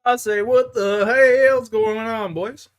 I say, what the hell's going on, boys?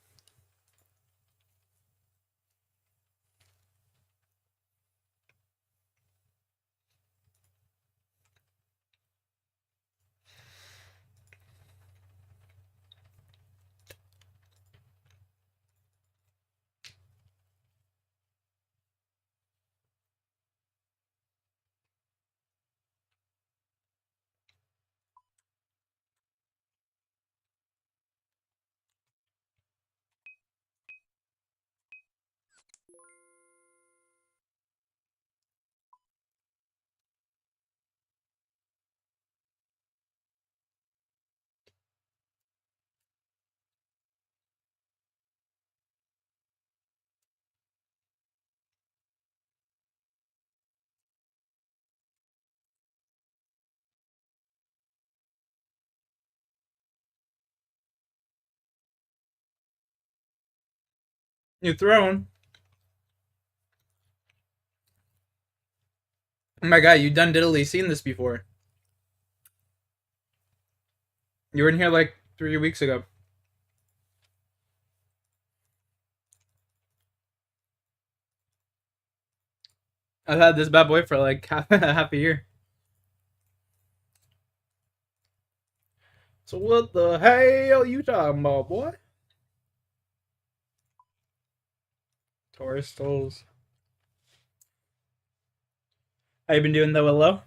You throwing? Oh my god, you done diddly seen this before. You were in here like 3 weeks ago. I've had this bad boy for like half a year. So what the hell you talking about, boy? Taurus tolls. How you been doing though, hello?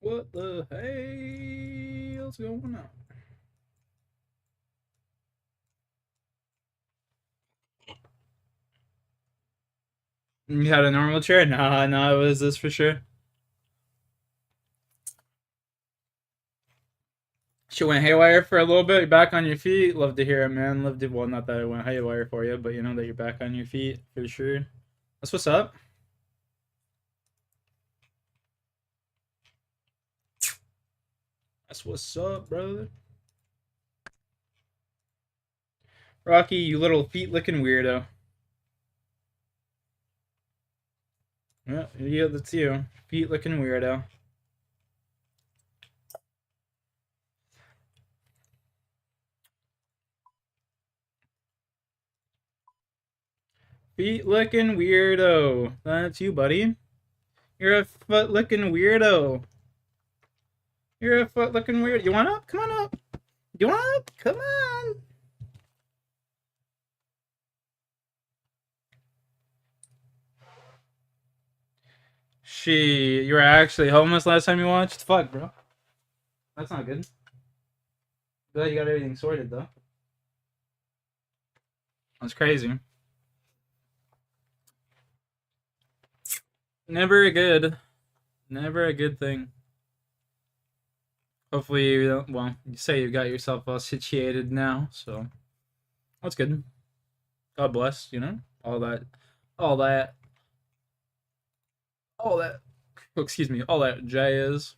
What the hell's going on? You had a normal chair? Nah, it was this for sure. She went haywire for a little bit. You're back on your feet. Love to hear it, man. Love to. Well, not that it went haywire for you, but you know that you're back on your feet for sure. That's what's up. That's what's up, brother. Rocky, you little feet licking weirdo. Yeah, that's you. Feet licking weirdo. Feet licking weirdo. That's you, buddy. You're a foot licking weirdo. You're a foot licking weirdo. You want up? Come on up. You want up? Come on. You were actually homeless last time you watched? Fuck, bro. That's not good. Glad you got everything sorted, though. That's crazy. Never a good. Never a good thing. Hopefully, you say you got yourself all situated now, so that's good. God bless, you know? All that. All that. All that. Oh, excuse me. All that jazz.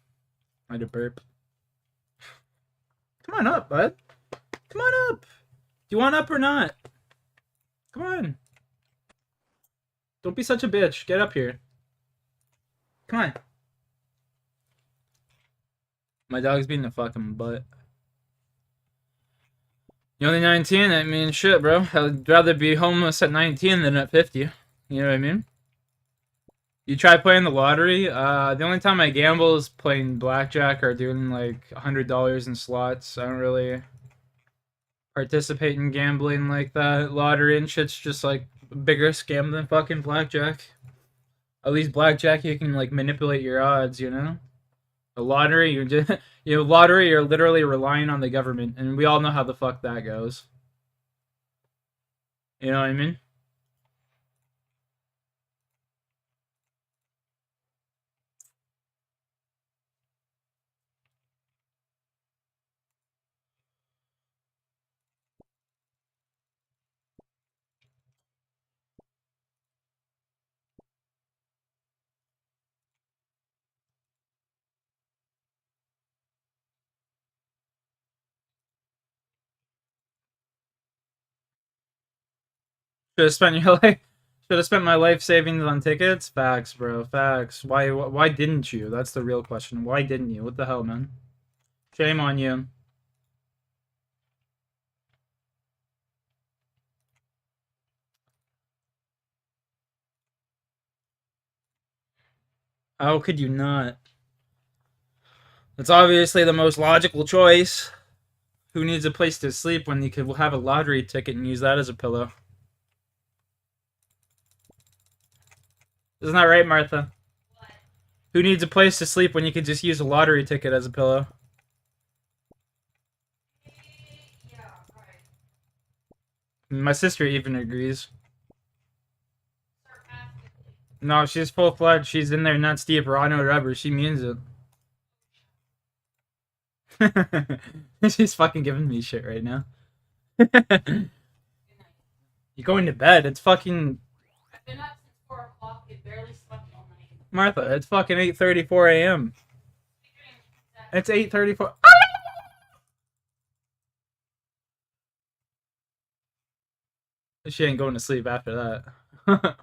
I had a burp. Come on up, bud. Come on up. Do you want up or not? Come on. Don't be such a bitch. Get up here. Come on. My dog's being a fucking butt. You're only 19? I mean, shit, bro. I'd rather be homeless at 19 than at 50. You know what I mean? You try playing the lottery? The only time I gamble is playing blackjack or doing like $100 in slots. I don't really participate in gambling like that. Lottery and shit's just like a bigger scam than fucking blackjack. At least blackjack, you can like manipulate your odds, you know? The lottery, you're just lottery, you're literally relying on the government, and we all know how the fuck that goes. You know what I mean? Should have spent your life, Should have spent my life savings on tickets. Facts, bro. Facts. Why didn't you? That's the real question. Why didn't you? What the hell, man? Shame on you. How could you not? It's obviously the most logical choice. Who needs a place to sleep when you could have a lottery ticket and use that as a pillow? Isn't that right, Martha? What? Who needs a place to sleep when you could just use a lottery ticket as a pillow? Yeah, right. My sister even agrees. No, she's full-fledged. She's in there nuts deep, raw no rubber. She means it. She's fucking giving me shit right now. You're going to bed. It's fucking... I've been up since 4 o'clock. I barely slept all night. Martha, it's fucking 8:34 a.m. It's 8:34. She ain't going to sleep after that.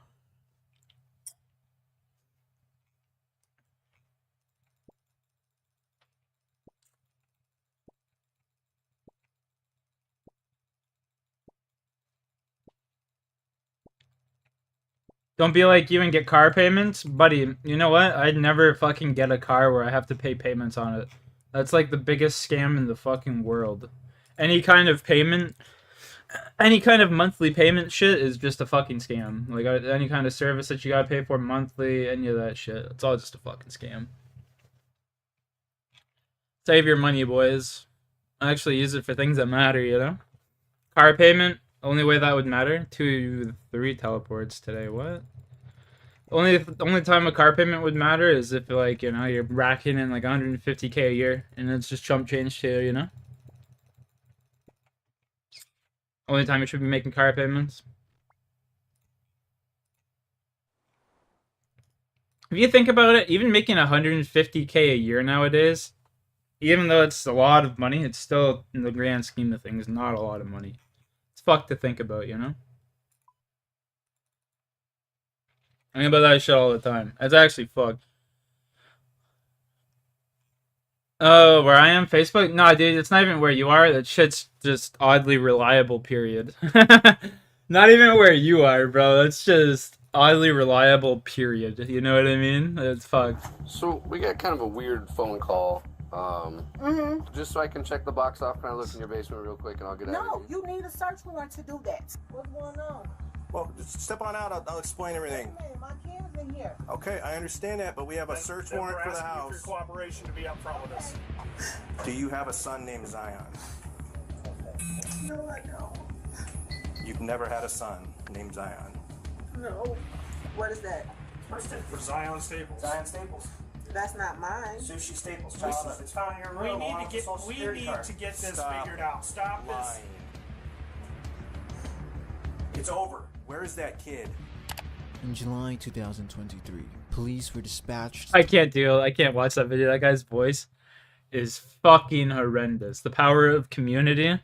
Don't be like you and get car payments. Buddy, you know what? I'd never fucking get a car where I have to pay payments on it. That's like the biggest scam in the fucking world. Any kind of payment, any kind of monthly payment shit is just a fucking scam. Like any kind of service that you gotta pay for monthly, any of that shit. It's all just a fucking scam. Save your money, boys. Actually use it for things that matter, you know? Car payment, only way that would matter. 2, 3 teleports today. What? Only time a car payment would matter is if, like, you know, you're racking in like 150k a year and it's just chump change to, you know? Only time you should be making car payments. If you think about it, even making 150k a year nowadays, even though it's a lot of money, it's still, in the grand scheme of things, not a lot of money. It's fucked to think about, you know? I think about that shit all the time. It's actually fucked. Oh, where I am? Facebook? Nah, dude, it's not even where you are. That shit's just oddly reliable, period. Not even where you are, bro. It's just oddly reliable, period. You know what I mean? It's fucked. So, we got kind of a weird phone call. Just so I can check the box off, can I look in your basement real quick and I'll get out of here? No, you need a search warrant to do that. What's going on? Well, just step on out. I'll explain everything. Wait a minute, my kid's in here. Okay, I understand that, but we have a search warrant for the house. For your cooperation to be upfront with us. Do you have a son named Zion? No, I don't. You've never had a son named Zion. No. What is that? For Zion Staples. Zion Staples. That's not mine. Sushi Staples. Child, it's found in your We room. need along to with get the Social Security card. this Stop figured out. Stop this. lying. It's over. Where is that kid? In July 2023, police were dispatched. I can't watch that video. That guy's voice is fucking horrendous. The power of community.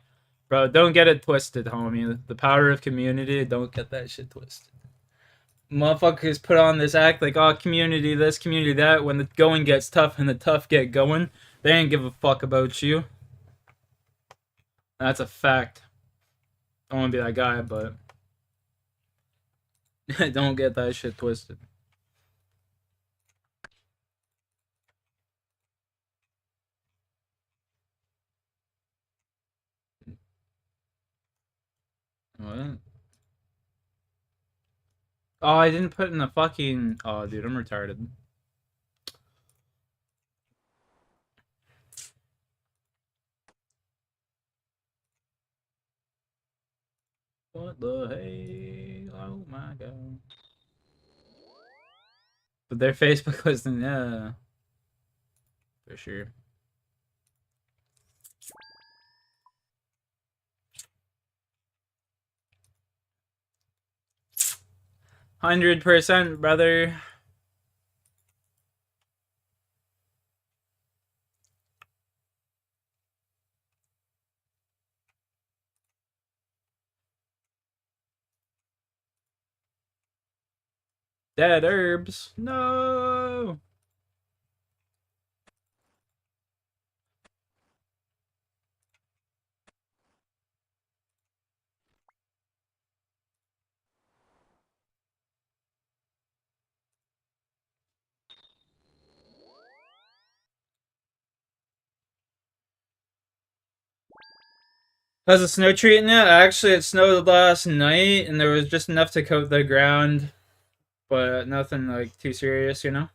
Bro, don't get it twisted, homie. The power of community, don't get that shit twisted. Motherfuckers put on this act like, oh, community this, community that. When the going gets tough and the tough get going, they ain't give a fuck about you. That's a fact. I don't want to be that guy, but don't get that shit twisted. What? Oh, I didn't put in the fucking... Oh, dude, I'm retarded. What the hell? Oh my god. But their Facebook wasn't... Yeah. For sure. %, brother. Dead herbs. No. How's the snow treating you? Actually, it snowed last night, and there was just enough to coat the ground, but nothing like too serious, you know.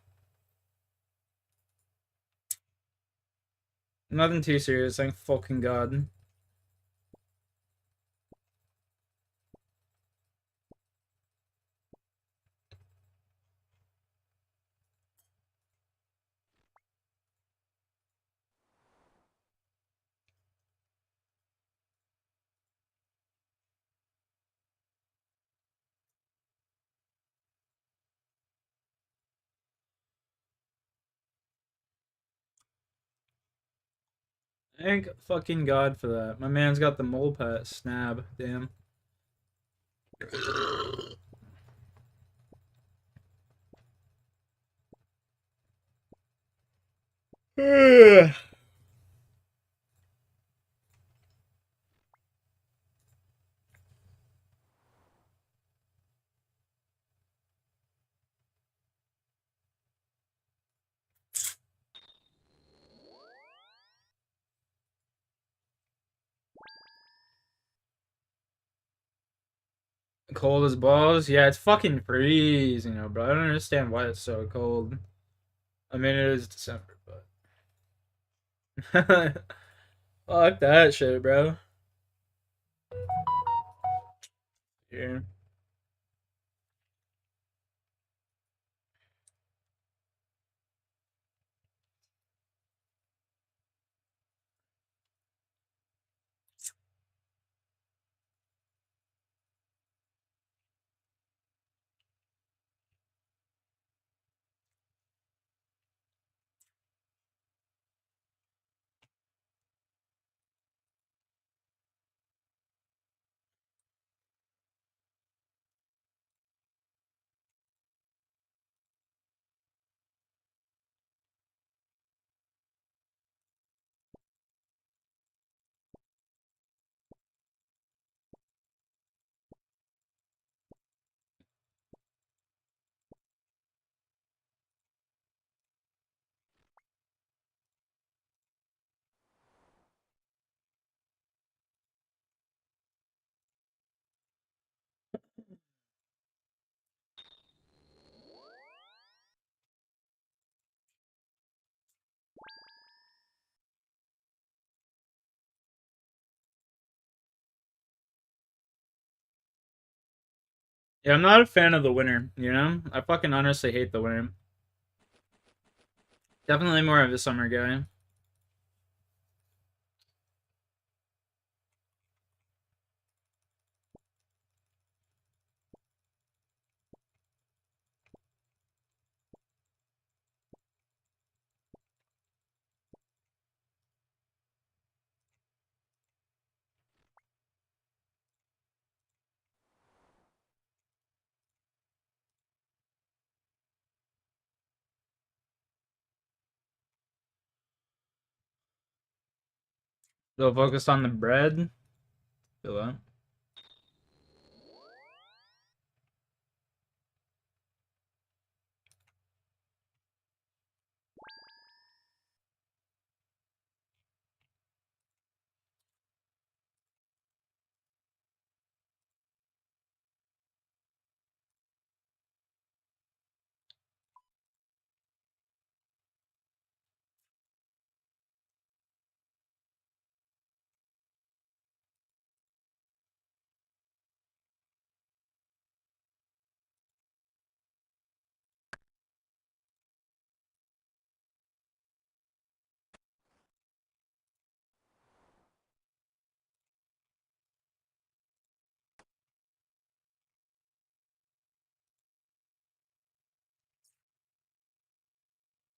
Nothing too serious, thank fucking God. Thank fucking God for that. My man's got the mole pet snab. Damn. Cold as balls? Yeah, it's fucking freezing, bro. I don't understand why it's so cold. I mean, it is December, but. Fuck that shit, bro. Yeah. Yeah, I'm not a fan of the winter, you know? I fucking honestly hate the winter. Definitely more of a summer guy. So focused on the bread. Feel that.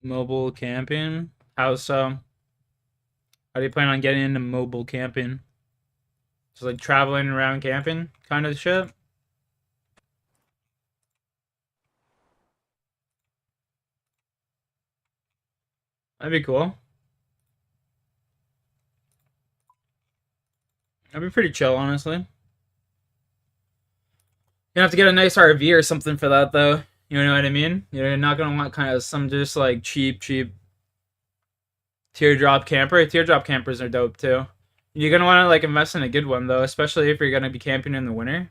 Mobile camping? How so? How do you plan on getting into mobile camping? Just like traveling around camping kind of shit? That'd be cool. That'd be pretty chill, honestly. You have to get a nice RV or something for that, though. You know what I mean? You're not gonna want kind of some just like cheap teardrop camper. Teardrop campers are dope too. You're gonna want to like invest in a good one though, especially if you're gonna be camping in the winter,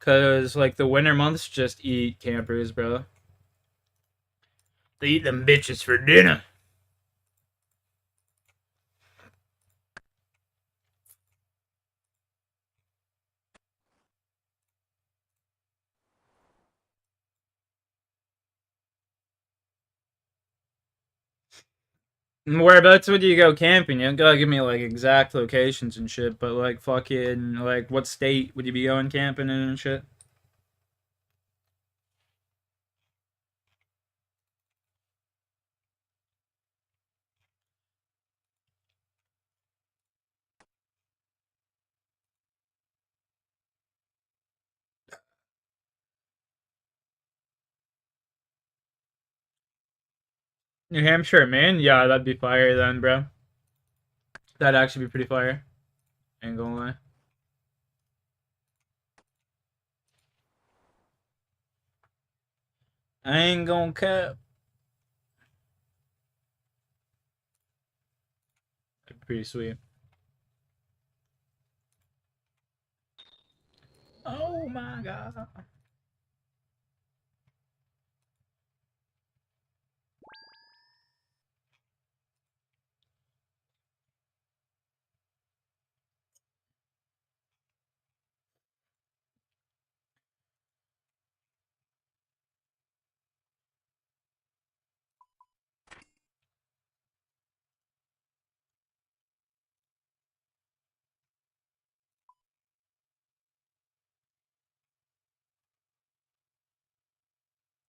cause like the winter months just eat campers, bro. They eat them bitches for dinner. Whereabouts would you go camping? You don't gotta give me like exact locations and shit, but like fucking like what state would you be going camping in and shit? New Hampshire, man? Yeah, that'd be fire then, bro. That'd actually be pretty fire. Ain't gonna lie. I ain't gonna cap. That'd be pretty sweet. Oh my god.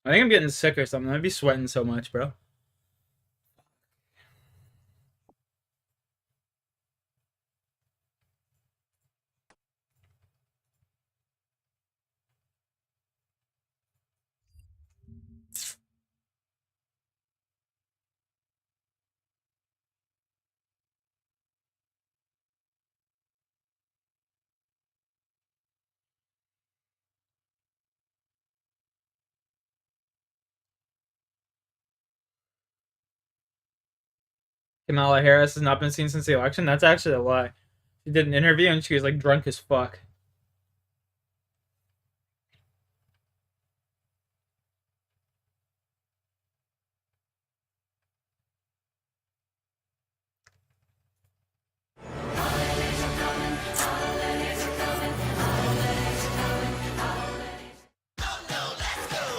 I think I'm getting sick or something. I'd be sweating so much, bro. Kamala Harris has not been seen since the election. That's actually a lie. She did an interview and she was like drunk as fuck.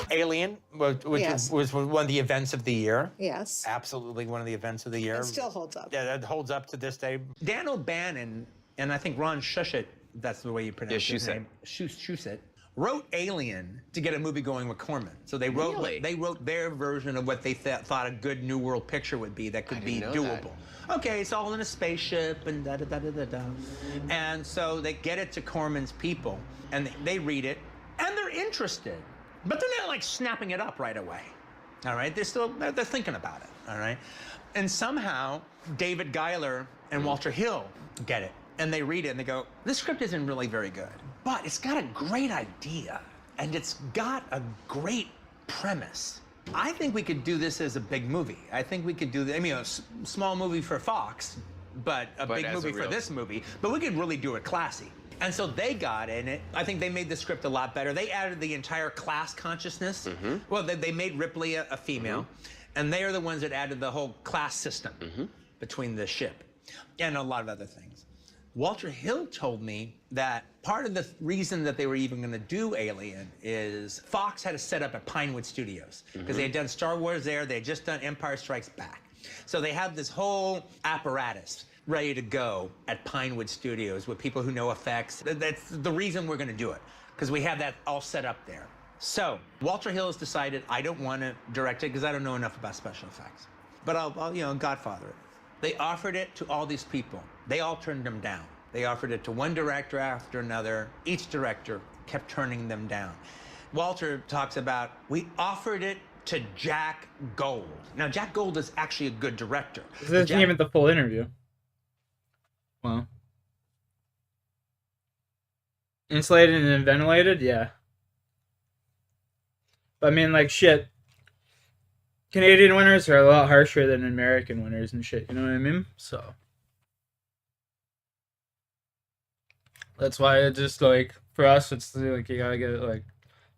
Alien, which Yes. was one of the events of the year. Yes. Absolutely one of the events of the year. It still holds up. Yeah, that holds up to this day. Dan O'Bannon, and I think Ron Shusett, that's the way you pronounce his name. Shusett, wrote Alien to get a movie going with Corman. So they wrote they wrote their version of what they thought a good New World picture would be that could be doable. Okay, it's all in a spaceship and da-da-da-da-da-da. And so they get it to Corman's people, and they read it, and they're interested. But they're not like snapping it up right away. All right, they're thinking about it. All right, and somehow David Giler and Walter Hill get it, and they read it and they go, "This script isn't really very good, but it's got a great idea and it's got a great premise. I think we could do this as a big movie. I think we could do I mean, a small movie for Fox, but a big movie for this movie. But we could really do it classy." And so they got in it. I think they made the script a lot better. They added the entire class consciousness. Well, they made Ripley a female, and they are the ones that added the whole class system between the ship and a lot of other things. Walter Hill told me that part of the reason that they were even going to do Alien is Fox had to set up at Pinewood Studios because they had done Star Wars there. They had just done Empire Strikes Back. So they have this whole apparatus ready to go at Pinewood Studios with people who know effects. That's the reason we're going to do it, because we have that all set up there. So Walter Hill has decided, I don't want to direct it because I don't know enough about special effects, but I'll Godfather it. They offered it to all these people. They all turned them down. They offered it to one director after another. Each director kept turning them down. Walter talks about, we offered it to Jack Gold. Now, Jack Gold is actually a good director. This isn't even the full interview. Well. Insulated and ventilated? Yeah. But I mean, like, shit. Canadian winters are a lot harsher than American winters and shit, you know what I mean? So. That's why it just, like, for us, it's like, you gotta get, like,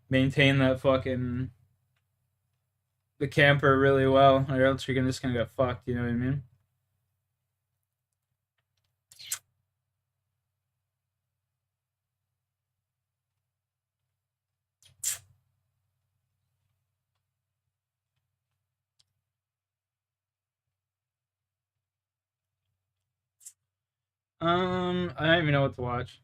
maintain that fucking. The camper really well, or else you're just gonna get fucked, you know what I mean? I don't even know what to watch.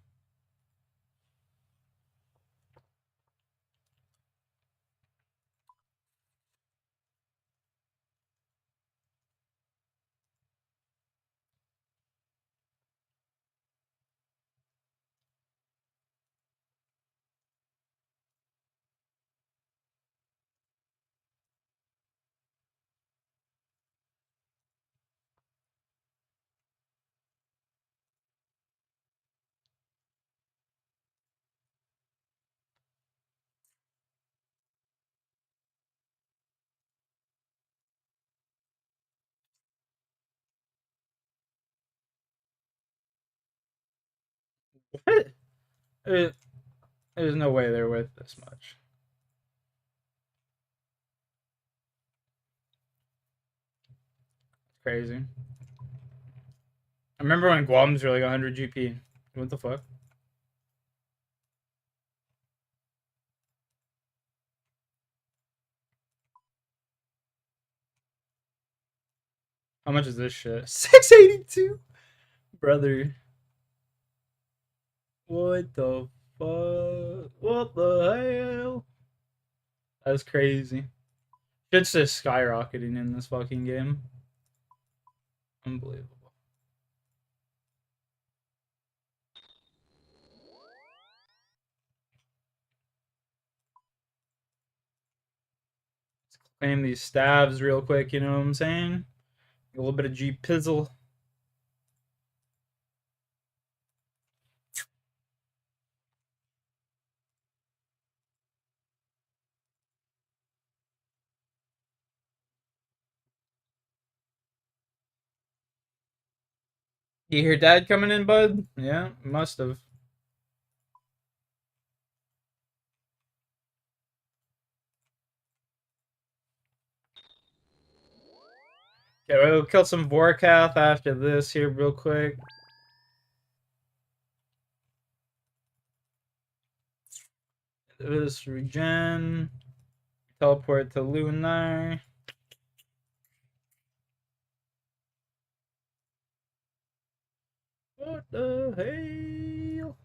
What? There's no way they're worth this much. Crazy. I remember when Guams were like 100 GP. What the fuck? How much is this shit? 682? Brother. What the fuck? What the hell? That's crazy. Shit's just skyrocketing in this fucking game. Unbelievable. Let's claim these stabs real quick, you know what I'm saying? A little bit of G Pizzle. You hear Dad coming in, bud? Yeah, must have. Okay, we'll kill some Vorkath after this here real quick. This regen. Teleport to Lunar. What the hell?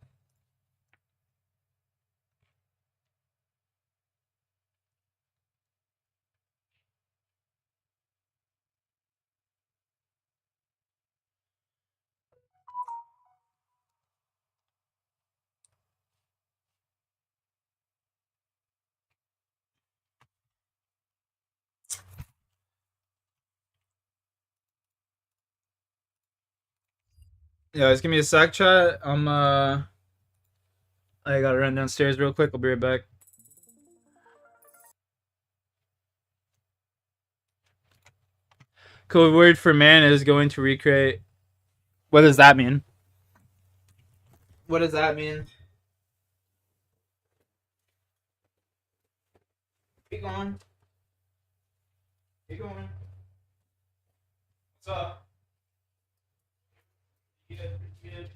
Yeah, just give me a sec, chat. I gotta run downstairs real quick. I'll be right back. Code word for man is going to recreate. What does that mean? What does that mean? Keep going. Keep going. What's up? You good? You good?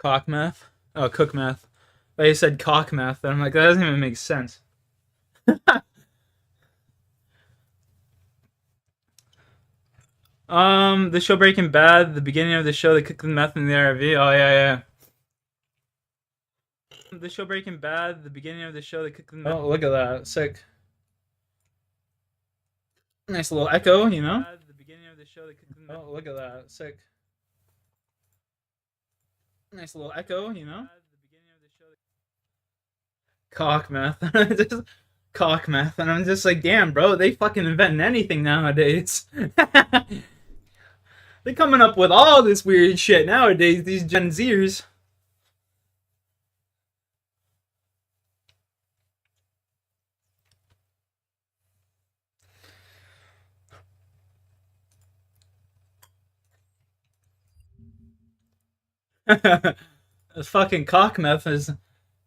Cock meth? Oh, cook meth. They said cock meth, and I'm like, that doesn't even make sense. The show Breaking Bad, the beginning of the show, they cooked the meth in the RV. Oh, yeah. The show Breaking Bad, the beginning of the show, they cooked the meth. Oh, look at that. Sick. Nice little echo, you know? The beginning of the show, they cooked the meth. Oh, look at that. Sick. Nice little echo, you know? Cock meth. Just cock meth. And I'm just like, damn, bro, they fucking invent anything nowadays. They're coming up with all this weird shit nowadays, these Gen Zers. This fucking cock meth is...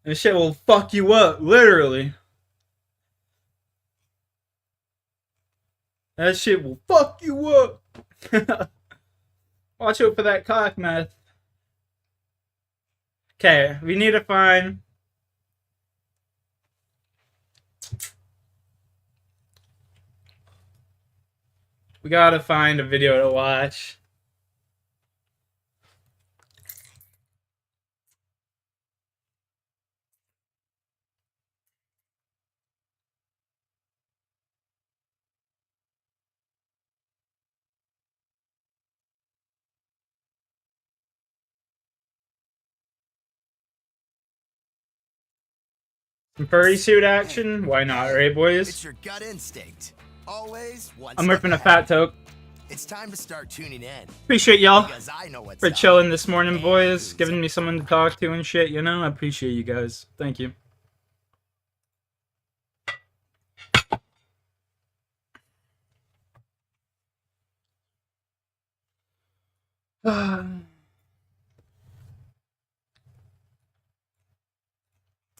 This shit will fuck you up, literally. That shit will fuck you up. Watch out for that cock meth. Okay, we need to find... We gotta find a video to watch. Some furry suit action? Why not, right, boys? It's your gut instinct. Always one I'm step ripping a ahead. fat toke. It's time to start tuning in. Appreciate y'all Because I know what's for up. chilling this morning, And boys. who's Giving up. me someone to talk to and shit, you know? I appreciate you guys. Thank you.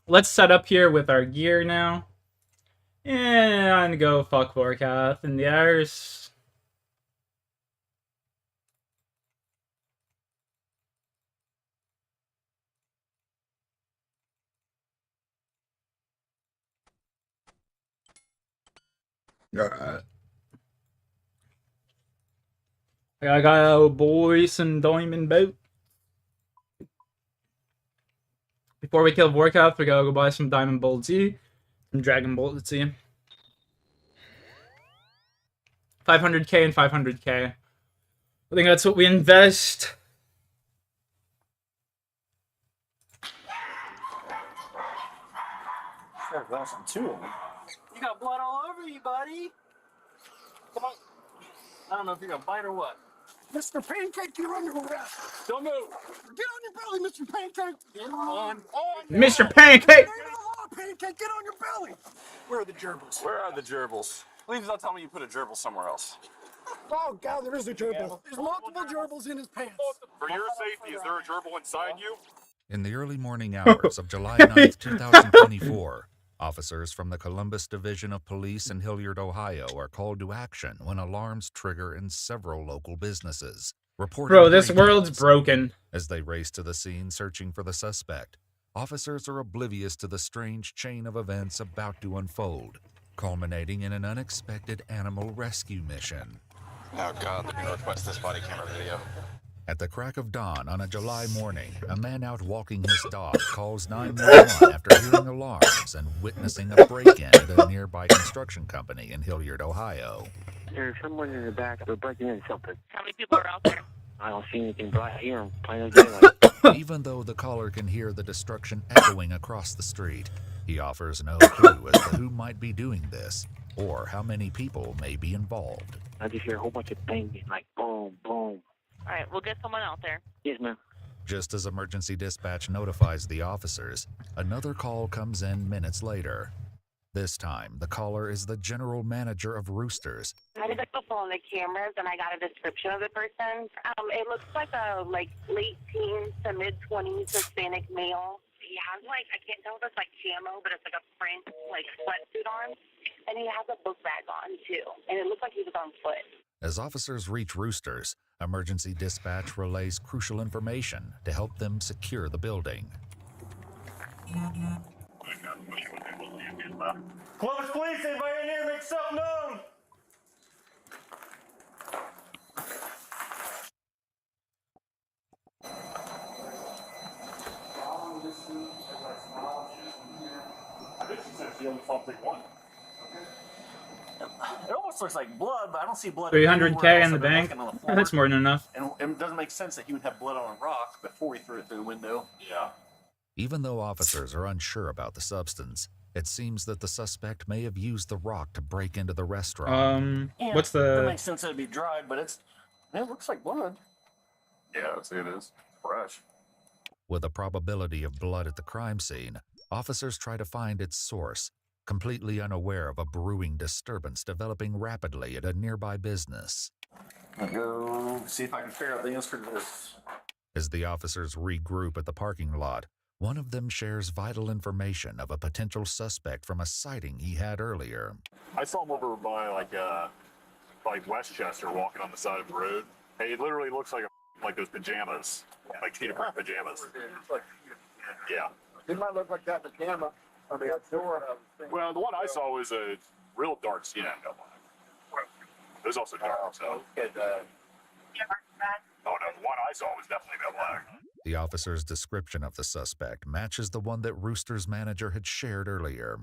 Let's set up here with our gear now. And go fuck Vorkath in the airs. Alright. I got a boys and diamond boat. Before we kill Vorkath, we gotta go buy some Diamond Bolt Z, some Dragon Bolt Z. 500k and 500k. I think that's what we invest. Sure, that's two. You got blood all over you, buddy. Come on. I don't know if you're gonna bite or what. Mr. Pancake, you're under arrest. Don't move. Get on your belly, Mr. Pancake. Get on. Mr. Pancake! Get on, Pancake. Get on your belly. Where are the gerbils? Where are the gerbils? Please don't tell me you put a gerbil somewhere else. Oh, God, there is a gerbil. There's multiple gerbils in his pants. For your safety, is there a gerbil inside you? In the early morning hours of July 9th, 2024, officers from the Columbus Division of Police in Hilliard, Ohio are called to action when alarms trigger in several local businesses. Bro, this world's broken. As they race to the scene searching for the suspect, officers are oblivious to the strange chain of events about to unfold, culminating in an unexpected animal rescue mission. Oh God, let me request this body camera video. At the crack of dawn on a July morning, a man out walking his dog calls 911 after hearing alarms and witnessing a break-in at a nearby construction company in Hilliard, Ohio. There's someone in the back. They're breaking in something. How many people are out there? I don't see anything, but I hear them plain as daylight. Even though the caller can hear the destruction echoing across the street, he offers no clue as to who might be doing this or how many people may be involved. I just hear a whole bunch of banging, like boom, boom. All right, we'll get someone out there. Yes, ma'am. Just as emergency dispatch notifies the officers, another call comes in minutes later. This time, the caller is the general manager of Roosters. I did the phone the cameras, and I got a description of the person. It looks like a late teens to mid-20s Hispanic male. He has I can't tell if it's camo, but it's a print sweatsuit on, and he has a book bag on too, and it looks like he was on foot. As officers reach Roosters, Emergency dispatch relays crucial information to help them secure the building. Clovis Police, anybody in here make something known? I think she said she only saw one. It almost looks like blood, but I don't see blood. 300K in the bank. That's more than enough. And it doesn't make sense that he would have blood on a rock before he threw it through the window. Yeah. Even though officers are unsure about the substance, it seems that the suspect may have used the rock to break into the restaurant. Yeah, what's It the... makes sense that it'd be dried, but it looks like blood. Yeah, I see it is. Fresh. With a probability of blood at the crime scene, officers try to find its source, completely unaware of a brewing disturbance developing rapidly at a nearby business. I'll go see if I can figure out the answer to this. As the officers regroup at the parking lot, one of them shares vital information of a potential suspect from a sighting he had earlier. I saw him over by like Westchester walking on the side of the road. Hey, it literally looks like those pajamas, like cheetah print pajamas. Yeah. It might look like that in the camera. I mean, Well, the one I saw was a real dark skin. There's also dark, so. Oh no, the one I saw was definitely jet black. The officer's description of the suspect matches the one that Rooster's manager had shared earlier.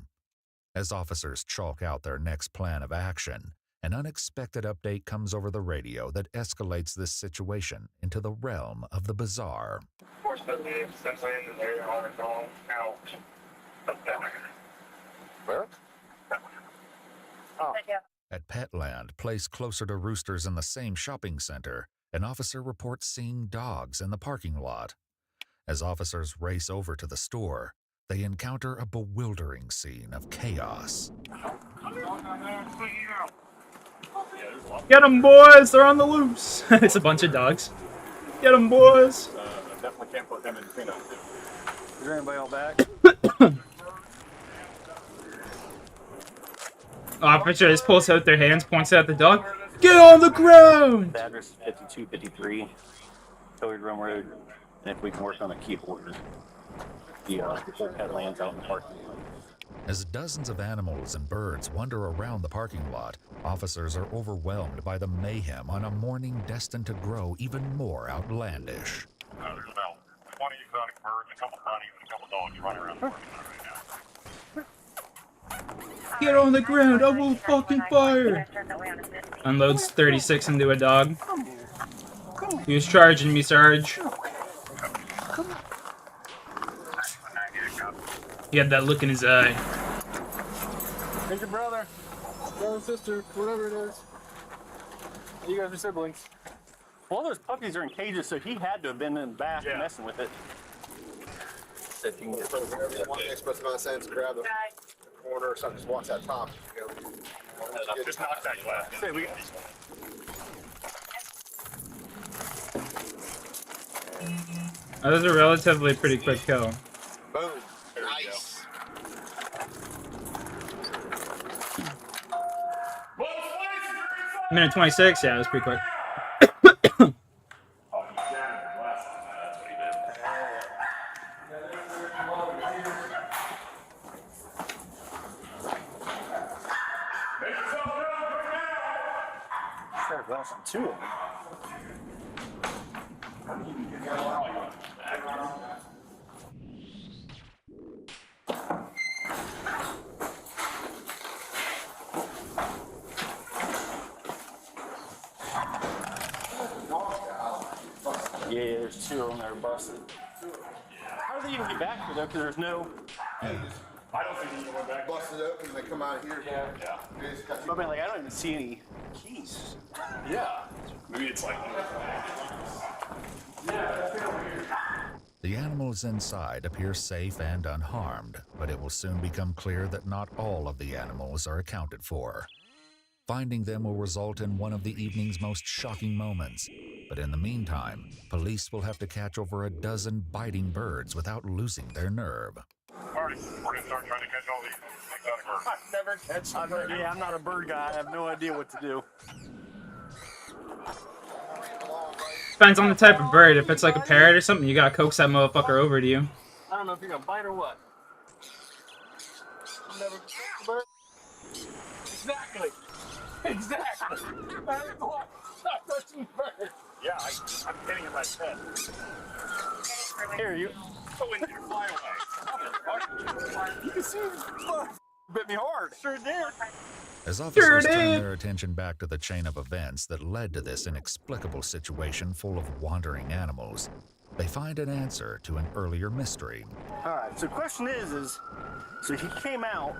As officers chalk out their next plan of action, an unexpected update comes over the radio that escalates this situation into the realm of the bizarre. Where? Oh. At Petland, placed closer to Rooster's in the same shopping center, an officer reports seeing dogs in the parking lot. As officers race over to the store, they encounter a bewildering scene of chaos. Get them, boys! They're on the loose! It's a bunch of dogs. Get them, boys! Definitely can't put them in peanuts. Is there anybody all back? Officer just pulls out their hands, points at the dog. Get on the ground! The address is 5253 Hilliard Run Road. And if we can work on a key holder, the Vorkath lands out in the parking lot. As dozens of animals and birds wander around the parking lot, officers are overwhelmed by the mayhem on a morning destined to grow even more outlandish. There's about 20 exotic birds, a couple bunnies, and a couple dogs running around the parking lot right now. Get on the ground, I will fucking fire! Unloads 36 into a dog. He was charging me, Sarge. He had that look in his eye. Here's your brother, sister, whatever it is. You guys are siblings. Well, those puppies are in cages, so he had to have been in the back messing with it. If you can get One express amount of sense, grab the corner or something, just walks out top. Just knock that glass. Say, we got Oh, those are relatively pretty quick kill. Boom. Nice. Minute 26, yeah, it was pretty quick. two of them. Yeah, there's two of them that are busted. How do they even get back here though? Because there's no. I don't think you can go back. Busted open and they come out of here. Yeah. I mean, like, I don't even see any keys. Yeah. Maybe it's like. The animals inside appear safe and unharmed, but it will soon become clear that not all of the animals are accounted for. Finding them will result in one of the evening's most shocking moments, but in the meantime, police will have to catch over a dozen biting birds without losing their nerve. Alright, we're gonna start trying to catch all these exotic birds. I've never catch a bird. Yeah, I'm not a bird guy. I have no idea what to do. Depends on the type of bird. If it's like a parrot or something, you gotta coax that motherfucker over to you. I don't know if you're gonna bite or what. I'm never bird. Exactly. Exactly. Stop touching bird. Yeah, I'm getting in my head. Here, you. Go into your fly away. You can see it bit me hard. Sure did. As officers turn their attention back to the chain of events that led to this inexplicable situation full of wandering animals, they find an answer to an earlier mystery. All right, so the question is so he came out,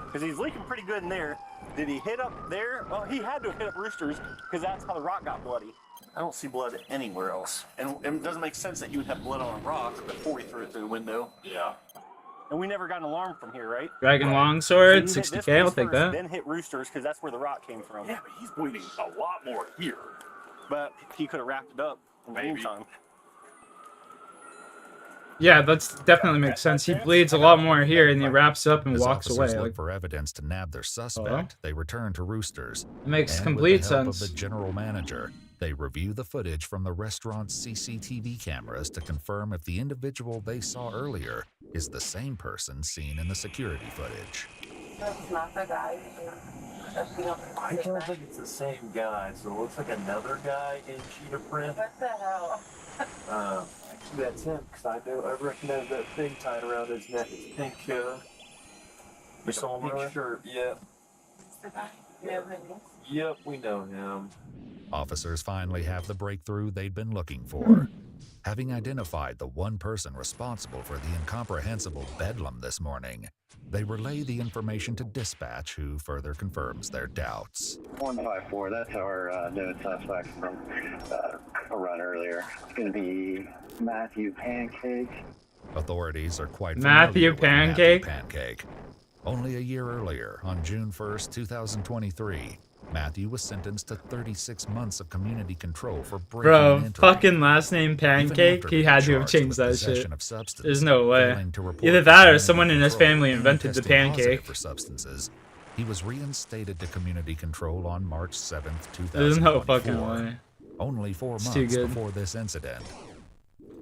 because he's leaking pretty good in there. Did he hit up there? Well, he had to hit up Roosters, because that's how the rock got bloody. I don't see blood anywhere else. And it doesn't make sense that you would have blood on a rock before he threw it through the window. Yeah. And we never got an alarm from here, right? Dragon Longsword, So you hit this 60k, I'll place take first, that. Then hit Roosters, because that's where the rock came from. Yeah, but he's bleeding a lot more here. But he could have wrapped it up in the meantime. Yeah, that's definitely makes sense. He bleeds a lot more here, and he wraps up and As walks away. officers look Like, for evidence to nab their suspect, they return to Roosters. Makes And complete with the help sense. of the general manager, they review the footage from the restaurant's CCTV cameras to confirm if the individual they saw earlier is the same person seen in the security footage. That's not the guy. I don't think it's the same guy, so it looks like another guy in cheetah print. What the hell? Actually, that's him, because I recognize that thing tied around his neck. It's pink, You saw him pink shirt. Yep. Yep, we know him. Officers finally have the breakthrough they'd been looking for. Having identified the one person responsible for the incomprehensible bedlam this morning, they relay the information to dispatch, who further confirms their doubts. 154, that's our known suspect from a run earlier. It's going to be Matthew Pancake. Authorities are quite Matthew familiar with Pancake? Matthew Pancake. Only a year earlier, on June 1st, 2023, Matthew was sentenced to 36 months of community control for breaking bro, and entering. fucking last name Pancake, he had to have changed that shit. There's no way. Either that or someone in his family invented the pancake. For substances, he was reinstated to community control on March 7th, 2024. There's no fucking way. Only 4 It's months too good. before this incident.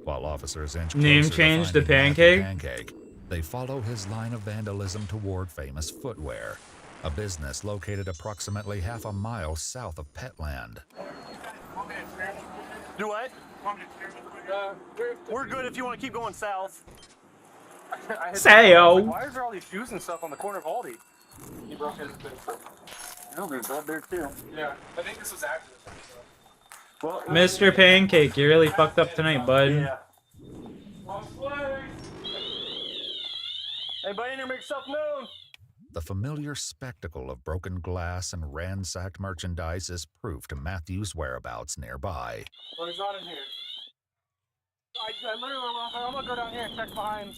While officers inch Name closer change to to finding Pancake? Matthew Pancake, they follow his line of vandalism toward Famous Footwear, a business located approximately half a mile south of Petland. Do what? We're good if you want to keep going south. Sayo. Why is there all these shoes and stuff on the corner of Aldi? He broke his No, there's blood there too. Yeah, I think this was after. Well, Mr. Pancake, you really fucked up tonight, bud. yeah. Anybody in here make yourself known? The familiar spectacle of broken glass and ransacked merchandise is proof to Matthew's whereabouts nearby. Well, he's not in here. I literally, I'm gonna go down here and check behind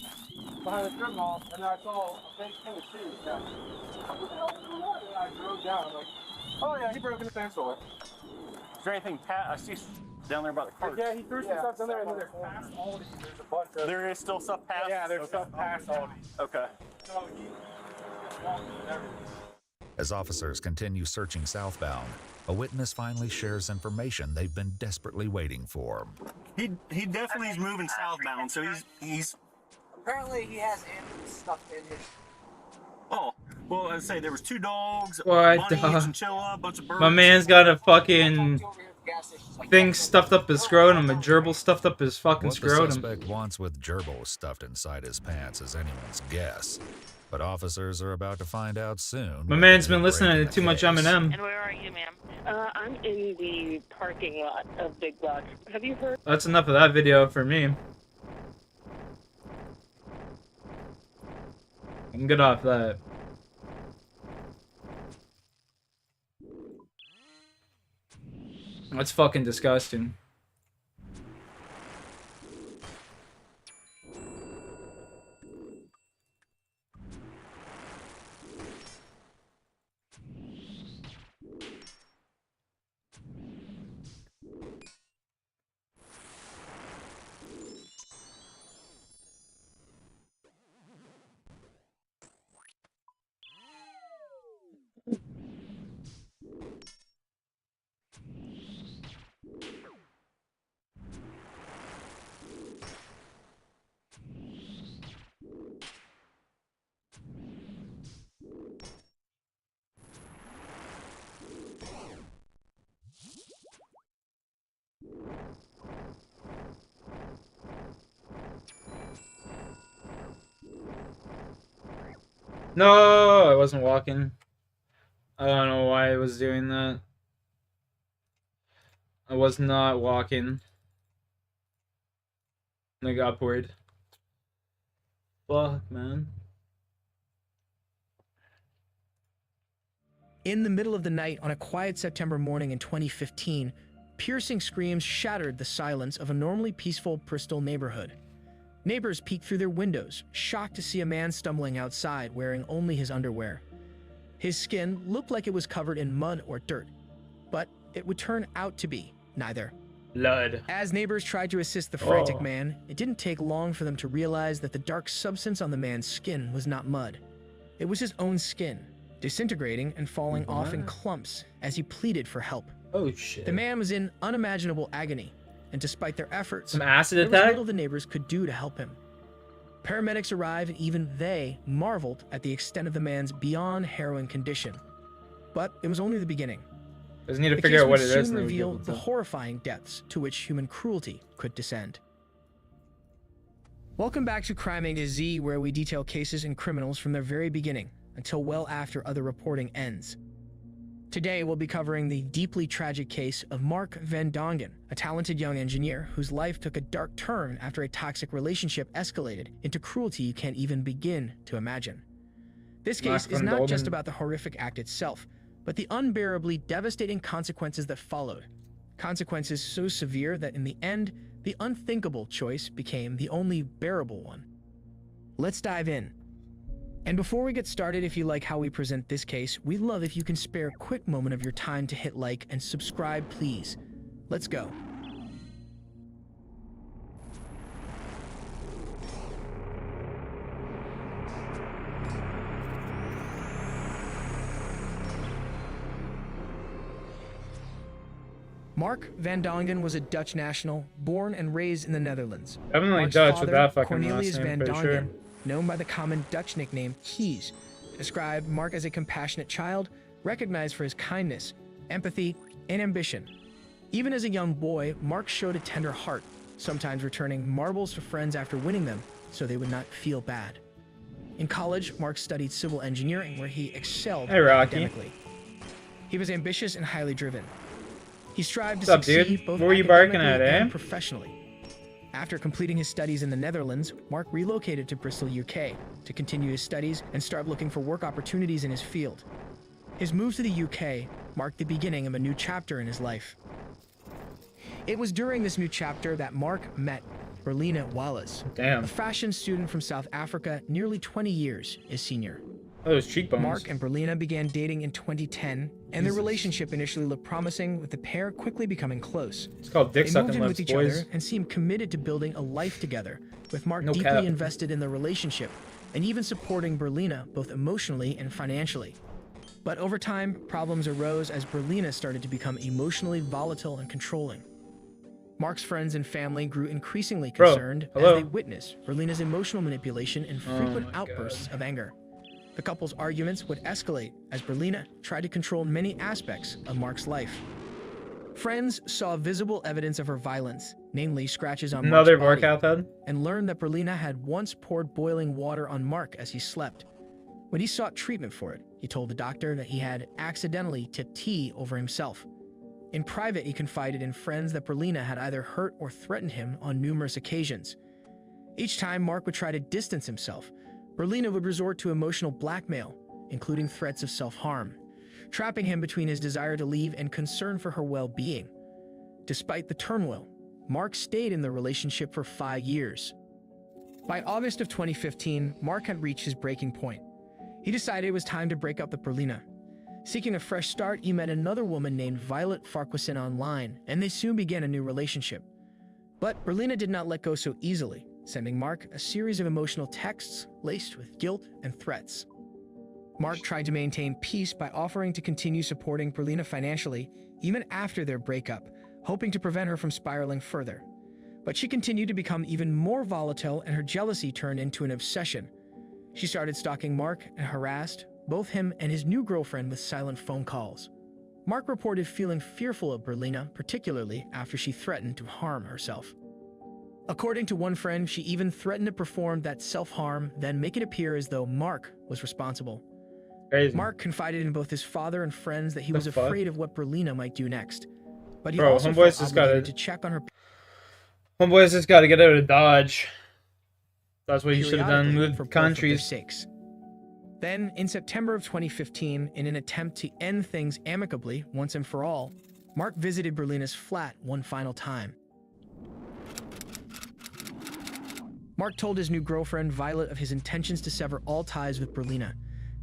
the strip mall, and I saw a big thing of shoes. Yeah. What the hell is going on? And I drove down. I'm like, oh yeah, he broke in the same store. Is there anything I see down there by the cart? Yeah, he threw some stuff in there, and then there's past Aldi. There's a bunch of. There is still stuff past? Yeah, there's stuff past Aldi. Okay. So he walked in everything. As officers continue searching southbound, a witness finally shares information they've been desperately waiting for. He definitely is moving southbound, so he's. Apparently, he has animals stuffed in his. Oh, well, I'd say there was 2 dogs, What bunny, the- chinchilla, a bunch of birds. My man's got a fucking thing stuffed up his scrotum, a gerbil stuffed up his fucking What the scrotum. suspect wants with gerbils stuffed inside his pants is anyone's guess, but officers are about to find out soon. My man's been listening to too much Eminem. And where are you, ma'am? I'm in the parking lot of Big Block. Have you heard? That's enough of that video for me. I'm good off that. That's fucking disgusting. No, I wasn't walking. I don't know why I was doing that. I was not walking. Like upward. Fuck, man. In the middle of the night on a quiet September morning in 2015, piercing screams shattered the silence of a normally peaceful Bristol neighborhood. Neighbors peeked through their windows, shocked to see a man stumbling outside wearing only his underwear. His skin looked like it was covered in mud or dirt, but it would turn out to be neither. Blood. As neighbors tried to assist the frantic man, it didn't take long for them to realize that the dark substance on the man's skin was not mud. It was his own skin, disintegrating and falling off in clumps as he pleaded for help. Oh shit. The man was in unimaginable agony, and despite their efforts, Some acid there was attack? little the neighbors could do to help him. Paramedics arrived and even they marveled at the extent of the man's beyond harrowing condition. But it was only the beginning. Just need to The figure case out what would it is. soon and then we reveal get the into it. horrifying depths to which human cruelty could descend. Welcome back to Crime A to Z, where we detail cases and criminals from their very beginning until well after other reporting ends. Today, we'll be covering the deeply tragic case of Mark Van Dongen, a talented young engineer whose life took a dark turn after a toxic relationship escalated into cruelty you can't even begin to imagine. This case is not just about the horrific act itself, but the unbearably devastating consequences that followed. Consequences so severe that in the end, the unthinkable choice became the only bearable one. Let's dive in. And before we get started, if you like how we present this case, we'd love if you can spare a quick moment of your time to hit like and subscribe, please. Let's go. Mark Van Dongen was a Dutch national, born and raised in the Netherlands. Definitely Mark's Dutch father, with that fucking Cornelius last name, Van pretty Dongen, sure. known by the common Dutch nickname Kees, described Mark as a compassionate child, recognized for his kindness, empathy, and ambition. Even as a young boy, Mark showed a tender heart, sometimes returning marbles to friends after winning them so they would not feel bad. In college, Mark studied civil engineering, where he excelled Hey, Rocky. academically. He was ambitious and highly driven. He strived to What's up, succeed dude? both What were you barking academically at, and eh? professionally. After completing his studies in the Netherlands, Mark relocated to Bristol, UK, to continue his studies and start looking for work opportunities in his field. His move to the UK marked the beginning of a new chapter in his life. It was during this new chapter that Mark met Berlina Wallace, Damn. a fashion student from South Africa, nearly 20 years his senior. Oh, those cheekbones. Mark and Berlina began dating in 2010, and their Jesus. relationship initially looked promising, with the pair quickly becoming close. It's called dick They sucking moved in with lips, each boys. other and seemed committed to building a life together, with Mark No deeply cap. invested in the relationship and even supporting Berlina both emotionally and financially. But over time, problems arose as Berlina started to become emotionally volatile and controlling. Mark's friends and family grew increasingly Bro, concerned as hello? they witnessed Berlina's emotional manipulation and Oh frequent my outbursts of anger. The couple's arguments would escalate as Berlina tried to control many aspects of Mark's life. Friends saw visible evidence of her violence, namely scratches on Another Mark's body, Vorkath head? and learned that Berlina had once poured boiling water on Mark as he slept. When he sought treatment for it, he told the doctor that he had accidentally tipped tea over himself. In private, he confided in friends that Berlina had either hurt or threatened him on numerous occasions. Each time Mark would try to distance himself, Berlina would resort to emotional blackmail, including threats of self-harm, trapping him between his desire to leave and concern for her well-being. Despite the turmoil, Mark stayed in the relationship for 5 years. By August of 2015, Mark had reached his breaking point. He decided it was time to break up with Berlina. Seeking a fresh start, he met another woman named Violet Farquharson online, and they soon began a new relationship. But Berlina did not let go so easily, sending Mark a series of emotional texts laced with guilt and threats. Mark tried to maintain peace by offering to continue supporting Berlina financially, even after their breakup, hoping to prevent her from spiraling further. But she continued to become even more volatile, and her jealousy turned into an obsession. She started stalking Mark and harassed both him and his new girlfriend with silent phone calls. Mark reported feeling fearful of Berlina, particularly after she threatened to harm herself. According to one friend, she even threatened to perform that self-harm, then make it appear as though Mark was responsible. Crazy. Mark confided in both his father and friends that he was fuck? afraid of what Berlina might do next. But he Bro, also homeboy's felt just obligated gotta- to check on her Homeboy's just got to get out of Dodge. That's what you should have done. periodically Moved for both of their countries. sakes. Then, in September of 2015, in an attempt to end things amicably once and for all, Mark visited Berlina's flat one final time. Mark told his new girlfriend, Violet, of his intentions to sever all ties with Berlina,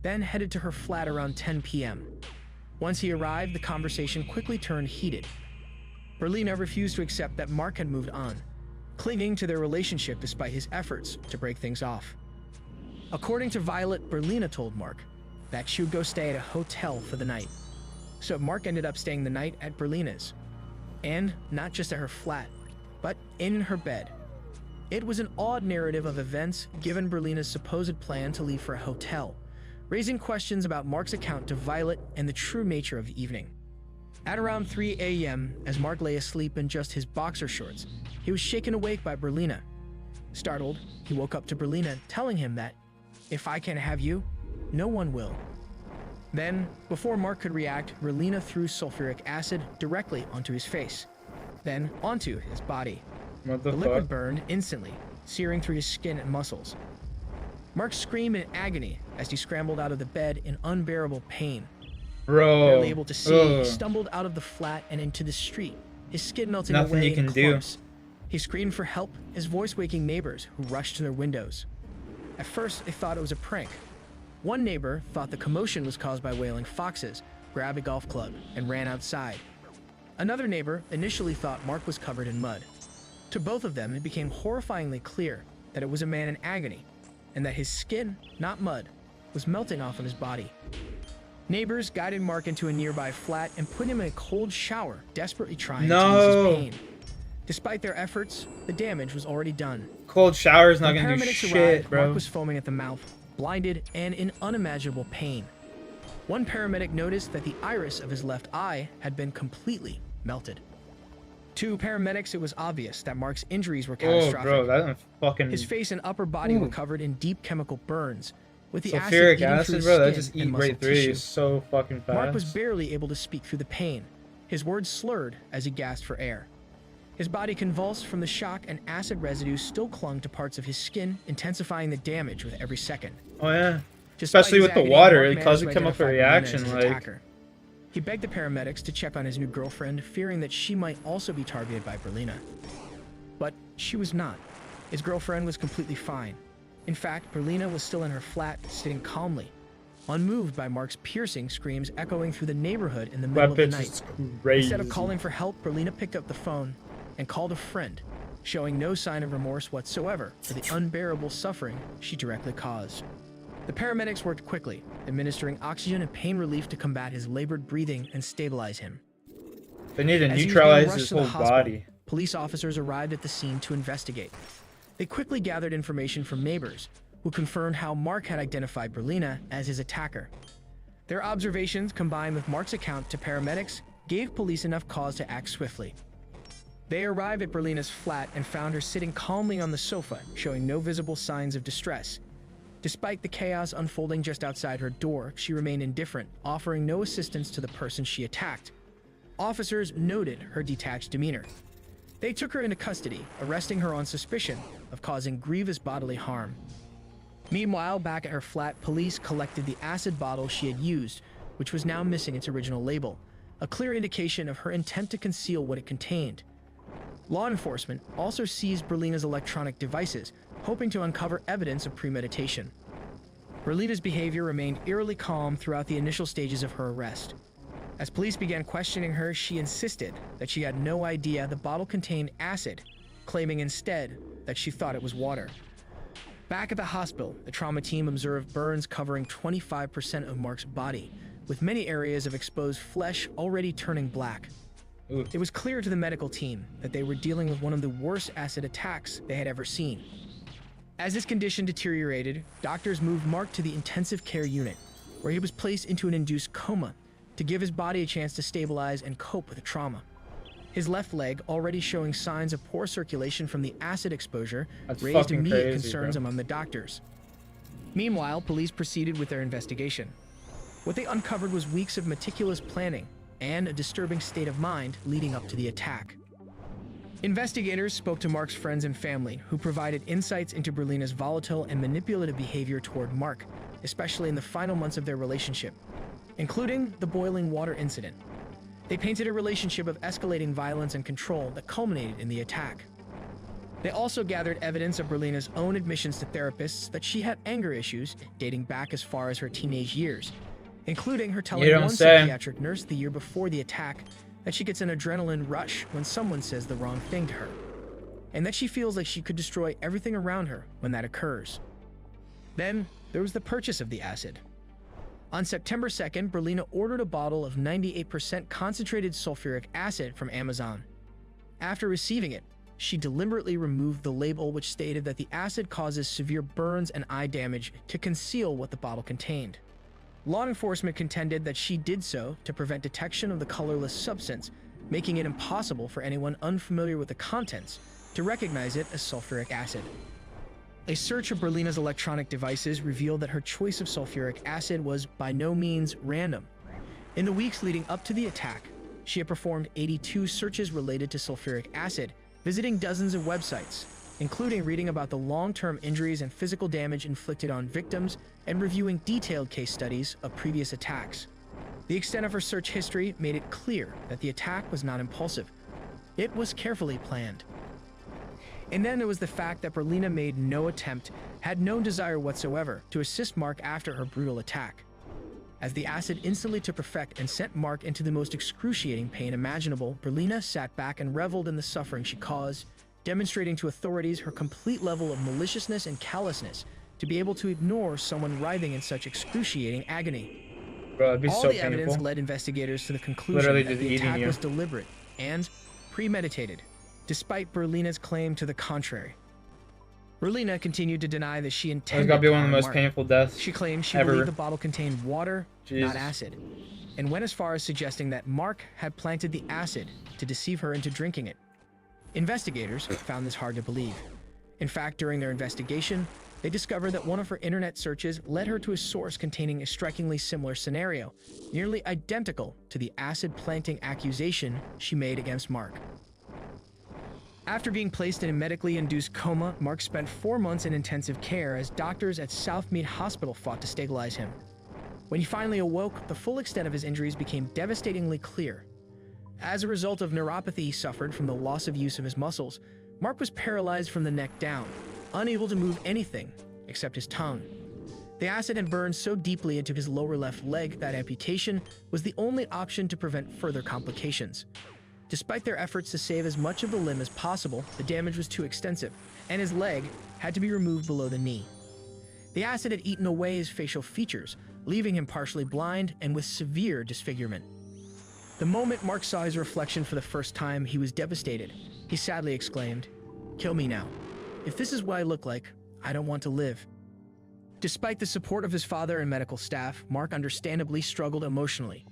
then headed to her flat around 10 p.m. Once he arrived, the conversation quickly turned heated. Berlina refused to accept that Mark had moved on, clinging to their relationship despite his efforts to break things off. According to Violet, Berlina told Mark that she would go stay at a hotel for the night. So Mark ended up staying the night at Berlina's. And not just at her flat, but in her bed. It was an odd narrative of events given Berlina's supposed plan to leave for a hotel, raising questions about Mark's account to Violet and the true nature of the evening. At around 3 a.m., as Mark lay asleep in just his boxer shorts, he was shaken awake by Berlina. Startled, he woke up to Berlina telling him that, "If I can't have you, no one will." Then, before Mark could react, Berlina threw sulfuric acid directly onto his face, then onto his body. What The the liquid fuck? burned instantly, searing through his skin and muscles. Mark screamed in agony as he scrambled out of the bed in unbearable pain. Bro. Barely able to see, he Ugh. stumbled out of the flat and into the street, his skin melting Nothing away you can in do. clumps. He screamed for help, his voice waking neighbors who rushed to their windows. At first, they thought it was a prank. One neighbor thought the commotion was caused by wailing foxes, grabbed a golf club, and ran outside. Another neighbor initially thought Mark was covered in mud. To both of them, it became horrifyingly clear that it was a man in agony, and that his skin, not mud, was melting off of his body. Neighbors guided Mark into a nearby flat and put him in a cold shower, desperately trying to ease his pain. Despite their efforts, the damage was already done. Cold shower is not When gonna do paramedics shit, arrived, bro. Mark was foaming at the mouth, blinded, and in unimaginable pain. One paramedic noticed that the iris of his left eye had been completely melted. To paramedics, it was obvious that Mark's injuries were Oh, catastrophic. bro, that's fucking. His face and upper body were covered in deep chemical burns, with the acid Sulfuric eating through acid, his bro. That skin just and eat muscle right through tissue. you so fucking fast. Mark was barely able to speak through the pain. His words slurred as he gasped for air. His body convulsed from the shock, and acid residue still clung to parts of his skin, intensifying the damage with every second. Oh yeah. Despite Especially his with the agony, water, Mark it causes managed to chemical identify Berlina reaction. as his Like, attacker. He begged the paramedics to check on his new girlfriend, fearing that she might also be targeted by Berlina. But she was not. His girlfriend was completely fine. In fact, Berlina was still in her flat, sitting calmly, unmoved by Mark's piercing screams echoing through the neighborhood in the middle that of the bitch night. is crazy. Instead of calling for help, Berlina picked up the phone and called a friend, showing no sign of remorse whatsoever for the unbearable suffering she directly caused. The paramedics worked quickly, administering oxygen and pain relief to combat his labored breathing and stabilize him. They need to As he was being neutralize rushed his to the whole hospital, body. Police officers arrived at the scene to investigate. They quickly gathered information from neighbors, who confirmed how Mark had identified Berlina as his attacker. Their observations, combined with Mark's account to paramedics, gave police enough cause to act swiftly. They arrived at Berlina's flat and found her sitting calmly on the sofa, showing no visible signs of distress. Despite the chaos unfolding just outside her door, she remained indifferent, offering no assistance to the person she attacked. Officers noted her detached demeanor. They took her into custody, arresting her on suspicion of causing grievous bodily harm. Meanwhile, back at her flat, police collected the acid bottle she had used, which was now missing its original label, a clear indication of her intent to conceal what it contained. Law enforcement also seized Berlina's electronic devices, hoping to uncover evidence of premeditation. Berlina's behavior remained eerily calm throughout the initial stages of her arrest. As police began questioning her, she insisted that she had no idea the bottle contained acid, claiming instead that she thought it was water. Back at the hospital, the trauma team observed burns covering 25% of Mark's body, with many areas of exposed flesh already turning black. It was clear to the medical team that they were dealing with one of the worst acid attacks they had ever seen. As his condition deteriorated, doctors moved Mark to the intensive care unit, where he was placed into an induced coma to give his body a chance to stabilize and cope with the trauma. His left leg, already showing signs of poor circulation from the acid exposure, That's raised fucking immediate crazy, concerns bro. among the doctors. Meanwhile, police proceeded with their investigation. What they uncovered was weeks of meticulous planning and a disturbing state of mind leading up to the attack. Investigators spoke to Mark's friends and family, who provided insights into Berlina's volatile and manipulative behavior toward Mark, especially in the final months of their relationship, including the boiling water incident. They painted a relationship of escalating violence and control that culminated in the attack. They also gathered evidence of Berlina's own admissions to therapists that she had anger issues dating back as far as her teenage years, including her telling one psychiatric nurse the year before the attack that she gets an adrenaline rush when someone says the wrong thing to her, and that she feels like she could destroy everything around her when that occurs. Then there was the purchase of the acid. On September 2nd, Berlina ordered a bottle of 98% concentrated sulfuric acid from Amazon. After receiving it, she deliberately removed the label which stated that the acid causes severe burns and eye damage to conceal what the bottle contained. Law enforcement contended that she did so to prevent detection of the colorless substance, making it impossible for anyone unfamiliar with the contents to recognize it as sulfuric acid. A search of Berlina's electronic devices revealed that her choice of sulfuric acid was by no means random. In the weeks leading up to the attack, she had performed 82 searches related to sulfuric acid, visiting dozens of websites, including reading about the long-term injuries and physical damage inflicted on victims and reviewing detailed case studies of previous attacks. The extent of her search history made it clear that the attack was not impulsive. It was carefully planned. And then there was the fact that Berlina made no attempt, had no desire whatsoever to assist Mark after her brutal attack. As the acid instantly took effect and sent Mark into the most excruciating pain imaginable, Berlina sat back and reveled in the suffering she caused, demonstrating to authorities her complete level of maliciousness and callousness to be able to ignore someone writhing in such excruciating agony. Bro, it'd be All so the painful. evidence led investigators to the conclusion Literally that just the eating attack you. was deliberate and premeditated, despite Berlina's claim to the contrary. Berlina continued to deny that she intended gotta be to one of the harm most Mark. painful deaths She claimed she ever. believed the bottle contained water, Jesus. not acid, and went as far as suggesting that Mark had planted the acid to deceive her into drinking it. Investigators found this hard to believe. In fact, during their investigation, they discovered that one of her internet searches led her to a source containing a strikingly similar scenario, nearly identical to the acid planting accusation she made against Mark. After being placed in a medically induced coma, Mark spent 4 months in intensive care as doctors at Southmead Hospital fought to stabilize him. When he finally awoke, the full extent of his injuries became devastatingly clear. As a result of neuropathy he suffered from the loss of use of his muscles, Mark was paralyzed from the neck down, unable to move anything except his tongue. The acid had burned so deeply into his lower left leg that amputation was the only option to prevent further complications. Despite their efforts to save as much of the limb as possible, the damage was too extensive, and his leg had to be removed below the knee. The acid had eaten away his facial features, leaving him partially blind and with severe disfigurement. The moment Mark saw his reflection for the first time, he was devastated. He sadly exclaimed, "Kill me now. If this is what I look like, I don't want to live." Despite the support of his father and medical staff, Mark understandably struggled emotionally.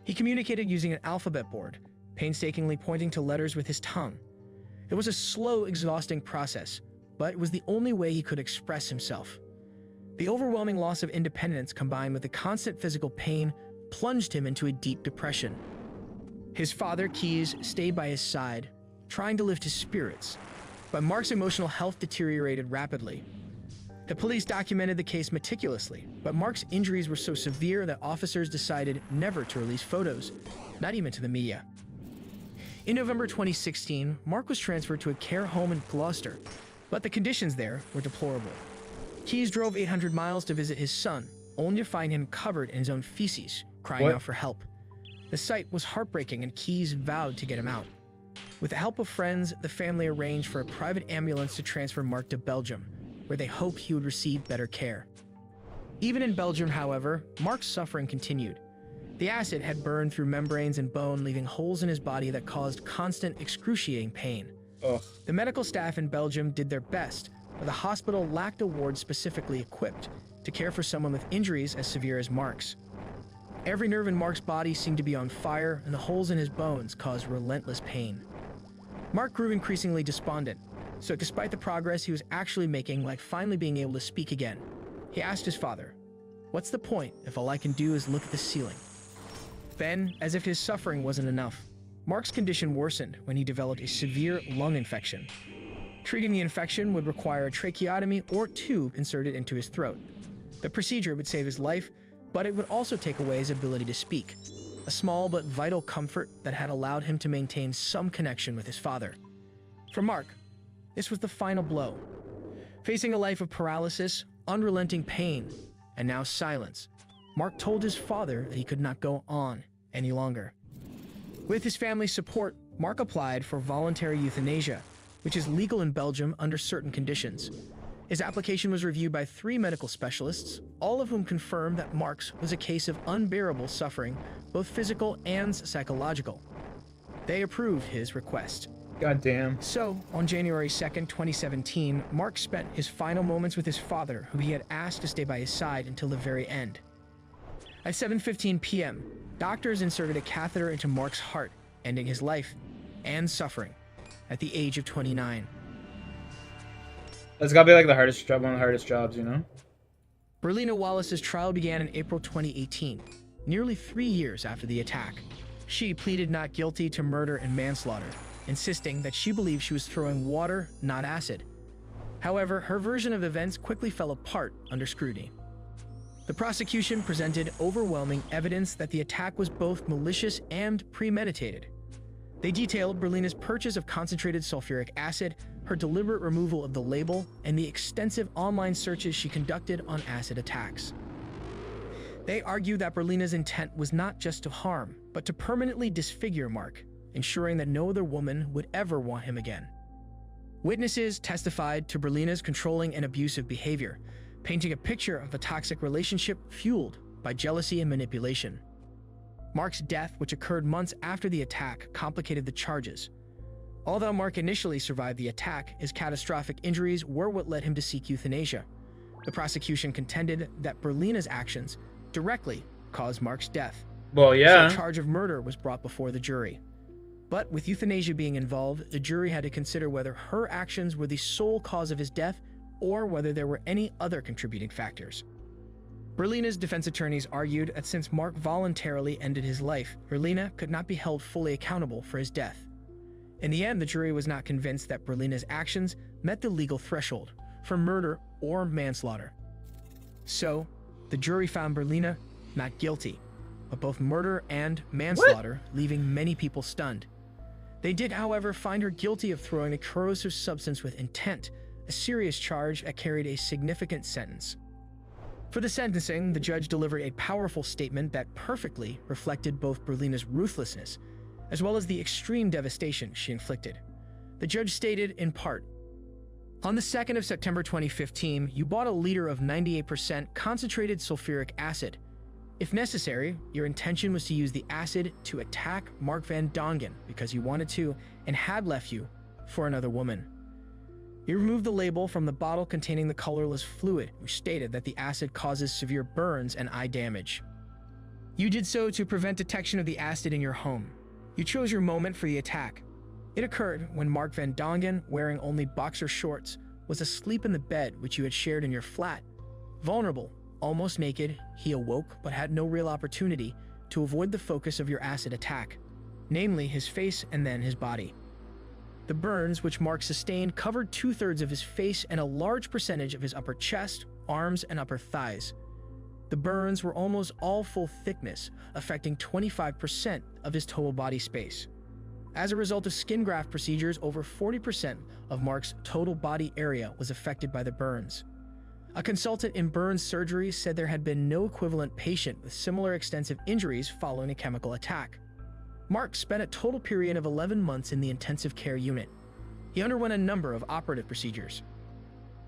He communicated using an alphabet board, painstakingly pointing to letters with his tongue. It was a slow, exhausting process, but it was the only way he could express himself. The overwhelming loss of independence combined with the constant physical pain plunged him into a deep depression. His father, Keys, stayed by his side, trying to lift his spirits, but Mark's emotional health deteriorated rapidly. The police documented the case meticulously, but Mark's injuries were so severe that officers decided never to release photos, not even to the media. In November 2016, Mark was transferred to a care home in Gloucester, but the conditions there were deplorable. Keys drove 800 miles to visit his son, only to find him covered in his own feces, crying out for help. The sight was heartbreaking, and Keys vowed to get him out. With the help of friends, the family arranged for a private ambulance to transfer Mark to Belgium, where they hoped he would receive better care. Even in Belgium, however, Mark's suffering continued. The acid had burned through membranes and bone, leaving holes in his body that caused constant, excruciating pain. The medical staff in Belgium did their best, but the hospital lacked a ward specifically equipped to care for someone with injuries as severe as Mark's. Every nerve in Mark's body seemed to be on fire, and the holes in his bones caused relentless pain. Mark grew increasingly despondent, so despite the progress he was actually making, like finally being able to speak again, he asked his father, "What's the point if all I can do is look at the ceiling?" Then, as if his suffering wasn't enough, Mark's condition worsened when he developed a severe lung infection. Treating the infection would require a tracheotomy or tube inserted into his throat. The procedure would save his life, but it would also take away his ability to speak, a small but vital comfort that had allowed him to maintain some connection with his father. For Mark, this was the final blow. Facing a life of paralysis, unrelenting pain, and now silence, Mark told his father that he could not go on any longer. With his family's support, Mark applied for voluntary euthanasia, which is legal in Belgium under certain conditions. His application was reviewed by 3 medical specialists, all of whom confirmed that Mark's was a case of unbearable suffering, both physical and psychological. They approved his request. God damn. So, on January 2nd, 2017, Mark spent his final moments with his father, who he had asked to stay by his side until the very end. At 7:15 p.m., doctors inserted a catheter into Mark's heart, ending his life and suffering at the age of 29. That's gotta be like the hardest job, one of the hardest jobs, you know? Berlina Wallace's trial began in April 2018, nearly 3 years after the attack. She pleaded not guilty to murder and manslaughter, insisting that she believed she was throwing water, not acid. However, her version of events quickly fell apart under scrutiny. The prosecution presented overwhelming evidence that the attack was both malicious and premeditated. They detailed Berlina's purchase of concentrated sulfuric acid, her deliberate removal of the label, and the extensive online searches she conducted on acid attacks. They argued that Berlina's intent was not just to harm, but to permanently disfigure Mark, ensuring that no other woman would ever want him again. Witnesses testified to Berlina's controlling and abusive behavior, painting a picture of a toxic relationship fueled by jealousy and manipulation. Mark's death, which occurred months after the attack, complicated the charges. Although Mark initially survived the attack, his catastrophic injuries were what led him to seek euthanasia. The prosecution contended that Berlina's actions directly caused Mark's death. Well, yeah. So a charge of murder was brought before the jury. But with euthanasia being involved, the jury had to consider whether her actions were the sole cause of his death or whether there were any other contributing factors. Berlina's defense attorneys argued that since Mark voluntarily ended his life, Berlina could not be held fully accountable for his death. In the end, the jury was not convinced that Berlina's actions met the legal threshold for murder or manslaughter. So, the jury found Berlina not guilty of both murder and manslaughter, leaving many people stunned. They did, however, find her guilty of throwing a corrosive substance with intent, a serious charge that carried a significant sentence. For the sentencing, the judge delivered a powerful statement that perfectly reflected both Berlina's ruthlessness as well as the extreme devastation she inflicted. The judge stated in part, "On the 2nd of September 2015, you bought a liter of 98% concentrated sulfuric acid. If necessary, your intention was to use the acid to attack Mark Van Dongen because you wanted to and had left you for another woman. You removed the label from the bottle containing the colorless fluid, which stated that the acid causes severe burns and eye damage. You did so to prevent detection of the acid in your home. You chose your moment for the attack. It occurred when Mark Van Dongen, wearing only boxer shorts, was asleep in the bed which you had shared in your flat. Vulnerable, almost naked, he awoke but had no real opportunity to avoid the focus of your acid attack, namely his face and then his body. The burns which Mark sustained covered 2/3 of his face and a large percentage of his upper chest, arms, and upper thighs. The burns were almost all full thickness, affecting 25% of his total body space. As a result of skin graft procedures, over 40% of Mark's total body area was affected by the burns. A consultant in burns surgery said there had been no equivalent patient with similar extensive injuries following a chemical attack. Mark spent a total period of 11 months in the intensive care unit. He underwent a number of operative procedures.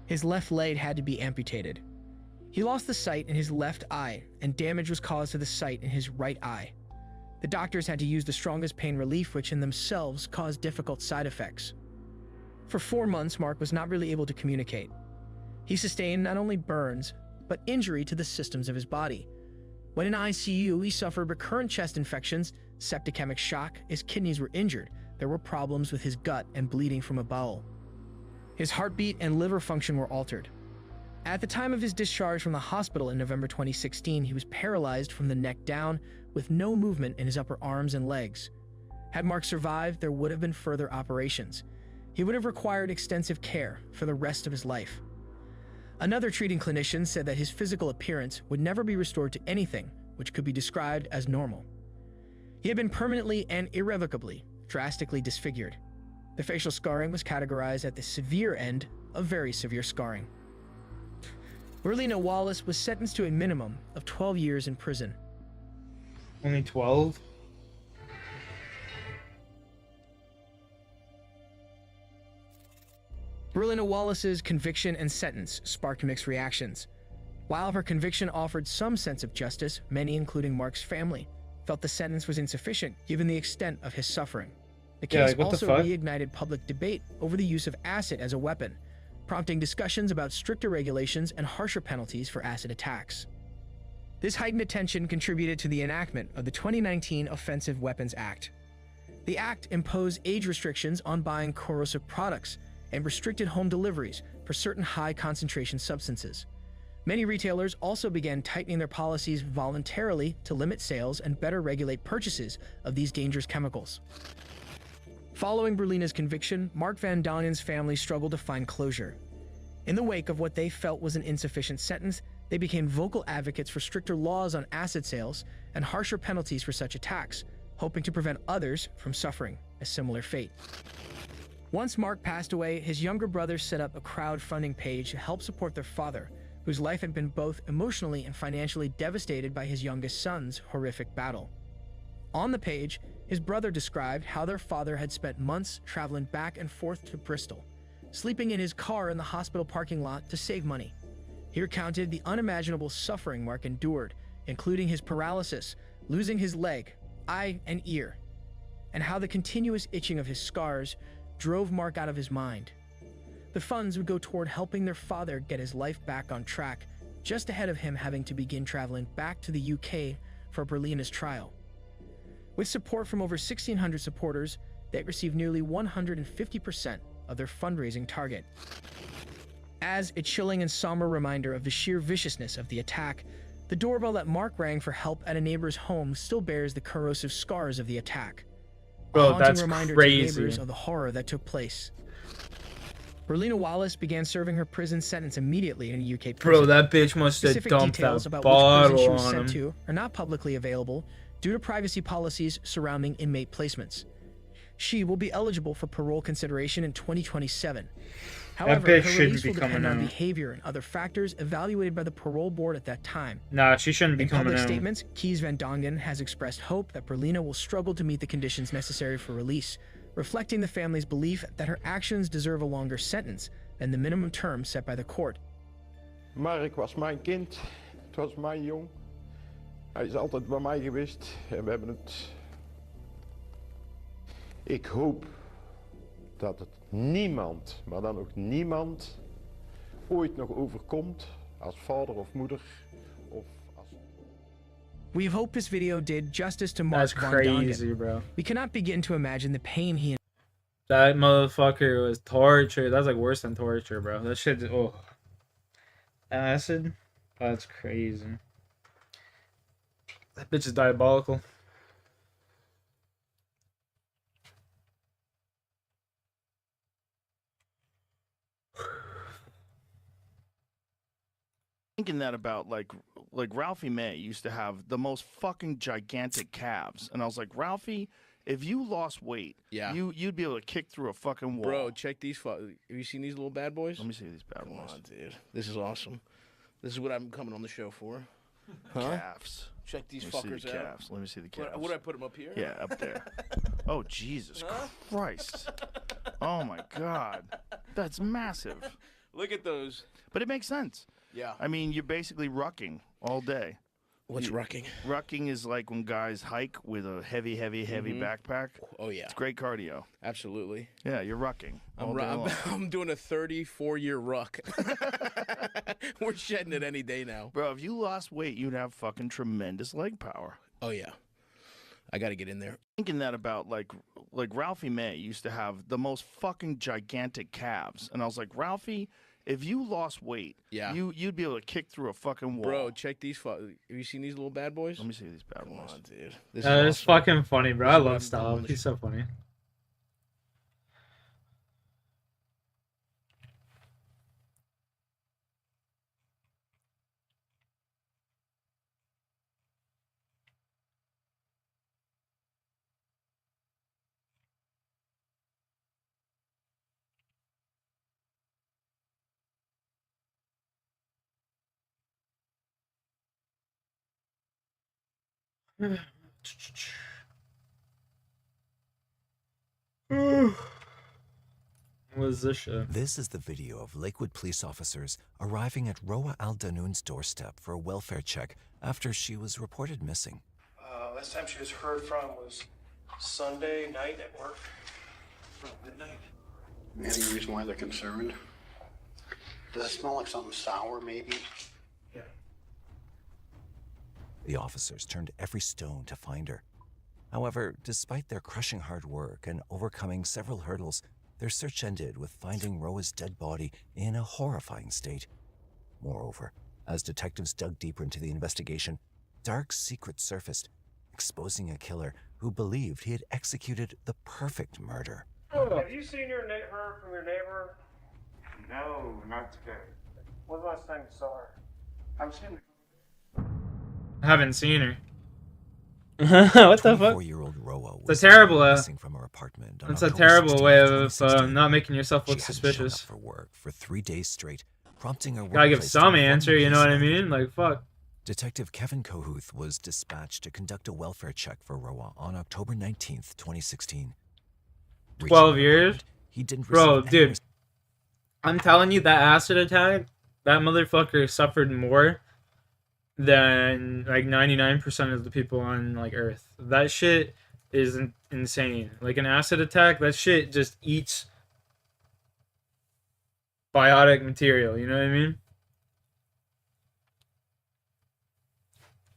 His left leg had to be amputated. He lost the sight in his left eye, and damage was caused to the sight in his right eye. The doctors had to use the strongest pain relief, which in themselves caused difficult side effects. For 4 months, Mark was not really able to communicate. He sustained not only burns, but injury to the systems of his body. When in ICU, he suffered recurrent chest infections, septicemic shock, his kidneys were injured, there were problems with his gut and bleeding from a bowel. His heartbeat and liver function were altered. At the time of his discharge from the hospital in November 2016, he was paralyzed from the neck down with no movement in his upper arms and legs. Had Mark survived, there would have been further operations. He would have required extensive care for the rest of his life. Another treating clinician said that his physical appearance would never be restored to anything which could be described as normal. He had been permanently and irrevocably, drastically disfigured. The facial scarring was categorized at the severe end of very severe scarring. Berlina Wallace was sentenced to a minimum of 12 years in prison. Only 12? Berlina Wallace's conviction and sentence sparked mixed reactions. While her conviction offered some sense of justice, many, including Mark's family, felt the sentence was insufficient given the extent of his suffering. The case also reignited public debate over the use of acid as a weapon, prompting discussions about stricter regulations and harsher penalties for acid attacks. This heightened attention contributed to the enactment of the 2019 Offensive Weapons Act. The act imposed age restrictions on buying corrosive products and restricted home deliveries for certain high-concentration substances. Many retailers also began tightening their policies voluntarily to limit sales and better regulate purchases of these dangerous chemicals. Following Berlina's conviction, Mark Van Dongen's family struggled to find closure. In the wake of what they felt was an insufficient sentence, they became vocal advocates for stricter laws on acid sales and harsher penalties for such attacks, hoping to prevent others from suffering a similar fate. Once Mark passed away, his younger brothers set up a crowdfunding page to help support their father, whose life had been both emotionally and financially devastated by his youngest son's horrific battle. On the page, his brother described how their father had spent months traveling back and forth to Bristol, sleeping in his car in the hospital parking lot to save money. He recounted the unimaginable suffering Mark endured, including his paralysis, losing his leg, eye, and ear, and how the continuous itching of his scars drove Mark out of his mind. The funds would go toward helping their father get his life back on track, just ahead of him having to begin traveling back to the UK for Berlina's trial. With support from over 1,600 supporters, they received nearly 150% of their fundraising target. As a chilling and somber reminder of the sheer viciousness of the attack, the doorbell that Mark rang for help at a neighbor's home still bears the corrosive scars of the attack. Bro, A that's haunting reminder crazy. to neighbors of the horror that took place. Berlina Wallace began serving her prison sentence immediately in a UK prison. Bro, that bitch must have Specific dumped details that about which prison she bottle was on sent him. to are not publicly available due to privacy policies surrounding inmate placements. She will be eligible for parole consideration in 2027. However, bitch her shouldn't release be will depend coming on out. behavior and other factors evaluated by the parole board at that time. Nah, she shouldn't be In coming public out. statements, Kees Van Dongen has expressed hope that Berlina will struggle to meet the conditions necessary for release, reflecting the family's belief that her actions deserve a longer sentence than the minimum term set by the court. Mark was mijn kind, het was mijn jong. Hij is altijd bij mij geweest en we hebben het. Ik hoop dat het niemand, maar dan ook niemand, ooit nog overkomt als vader of moeder of als. We hope this video did justice to Mark That's Van crazy, Dongen. bro. We cannot begin to imagine the pain he That motherfucker was torture. That's like worse than torture, bro. That shit. Oh, acid. That's crazy. That bitch is diabolical. Thinking that about like Ralphie May used to have the most fucking gigantic calves, and I was like, Ralphie, if you lost weight, Yeah. you'd be able to kick through a fucking wall. Bro, check these. Have you seen these little bad boys? Let me see these bad Come boys. on, dude. This is awesome. This is what I'm coming on the show for. Huh? Calves. Check these Let me fuckers see the out. calves. Let me see the calves. What do I put them up here? Yeah, up there. Oh Jesus Christ! Oh my God, that's massive. Look at those. But it makes sense. Yeah. I mean, you're basically rucking all day. What's rucking? Rucking is like when guys hike with a heavy backpack. Oh yeah, it's great cardio. Absolutely. Yeah, you're rucking. all day long. I'm doing a 34-year ruck. We're shedding it any day now. Bro, if you lost weight, you'd have fucking tremendous leg power. Oh yeah, I got to get in there. Thinking that about like Ralphie May used to have the most fucking gigantic calves, and I was like, Ralphie, if you lost weight, you'd be able to kick through a fucking wall. Bro, check these. Have you seen these little bad boys? Let me see these bad boys. Come on, dude. It's fucking funny, bro. I love Style. He's so funny. What is this shit? This is the video of Lakewood police officers arriving at Roa Al-Danoon's doorstep for a welfare check after she was reported missing. Last time she was heard from was Sunday night at work. Around midnight. Any reason why they're concerned? Does it smell like something sour, maybe? Yeah. The officers turned every stone to find her. However, despite their crushing hard work and overcoming several hurdles, their search ended with finding Roa's dead body in a horrifying state. Moreover, as detectives dug deeper into the investigation, dark secrets surfaced, exposing a killer who believed he had executed the perfect murder. Have you seen her from your neighbor? No, not today. When's the last time you saw her? I've seen her. I haven't seen her. What the fuck? 24-year-old Roa was It's a terrible. missing from her apartment on It's a October terrible 16, way of 2016. not making yourself look She hadn't shown suspicious. up for work for 3 days straight, prompting her Gotta give workplace some to inform answer, you know what I police. mean? Like, fuck. Detective Kevin Kohuth was dispatched to conduct a welfare check for Roa on October 19th, 2016. 12 years? He didn't Bro, receive any dude. I'm telling you, that acid attack, that motherfucker suffered more than like 99% of the people on like Earth. That shit is insane. Like an acid attack, that shit just eats biotic material, you know what I mean?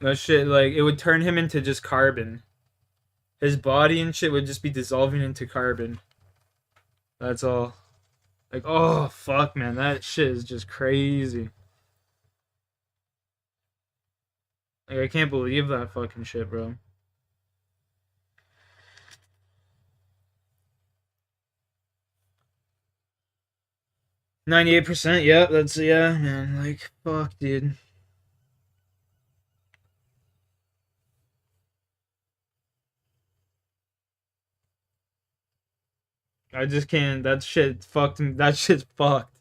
That shit, like, it would turn him into just carbon. His body and shit would just be dissolving into carbon. That's all. Like, oh, fuck, man. That shit is just crazy. Like, I can't believe that fucking shit, bro. %, yeah, that's, yeah, man. Like, fuck, dude. I just can't. That shit fucked me. That shit's fucked.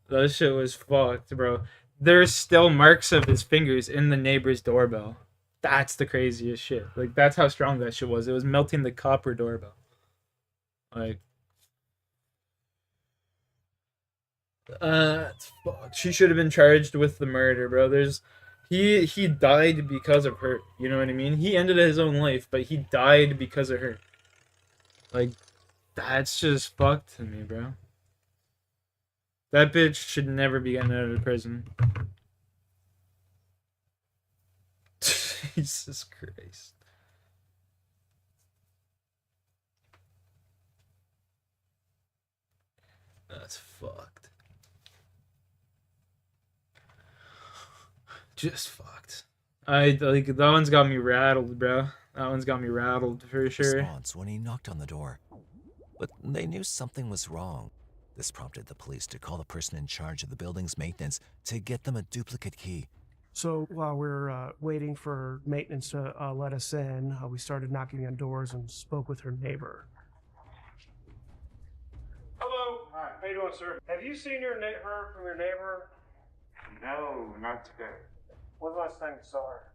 That shit was fucked, bro. There's still marks of his fingers in the neighbor's doorbell. That's the craziest shit. Like, that's how strong that shit was. It was melting the copper doorbell. Like, fuck. She should have been charged with the murder, bro. He died because of her. You know what I mean? He ended his own life, but he died because of her. Like, that's just fucked to me, bro. That bitch should never be getting out of prison. Jesus Christ. That's fucked. Just fucked. That one's got me rattled, bro. That one's got me rattled for sure. Response when he knocked on the door. But they knew something was wrong. This prompted the police to call the person in charge of the building's maintenance to get them a duplicate key. So while we're waiting for maintenance to let us in, we started knocking on doors and spoke with her neighbor. Hello. Hi. How you doing, sir? Have you seen her from your neighbor? No, not today. When's the last time you saw her?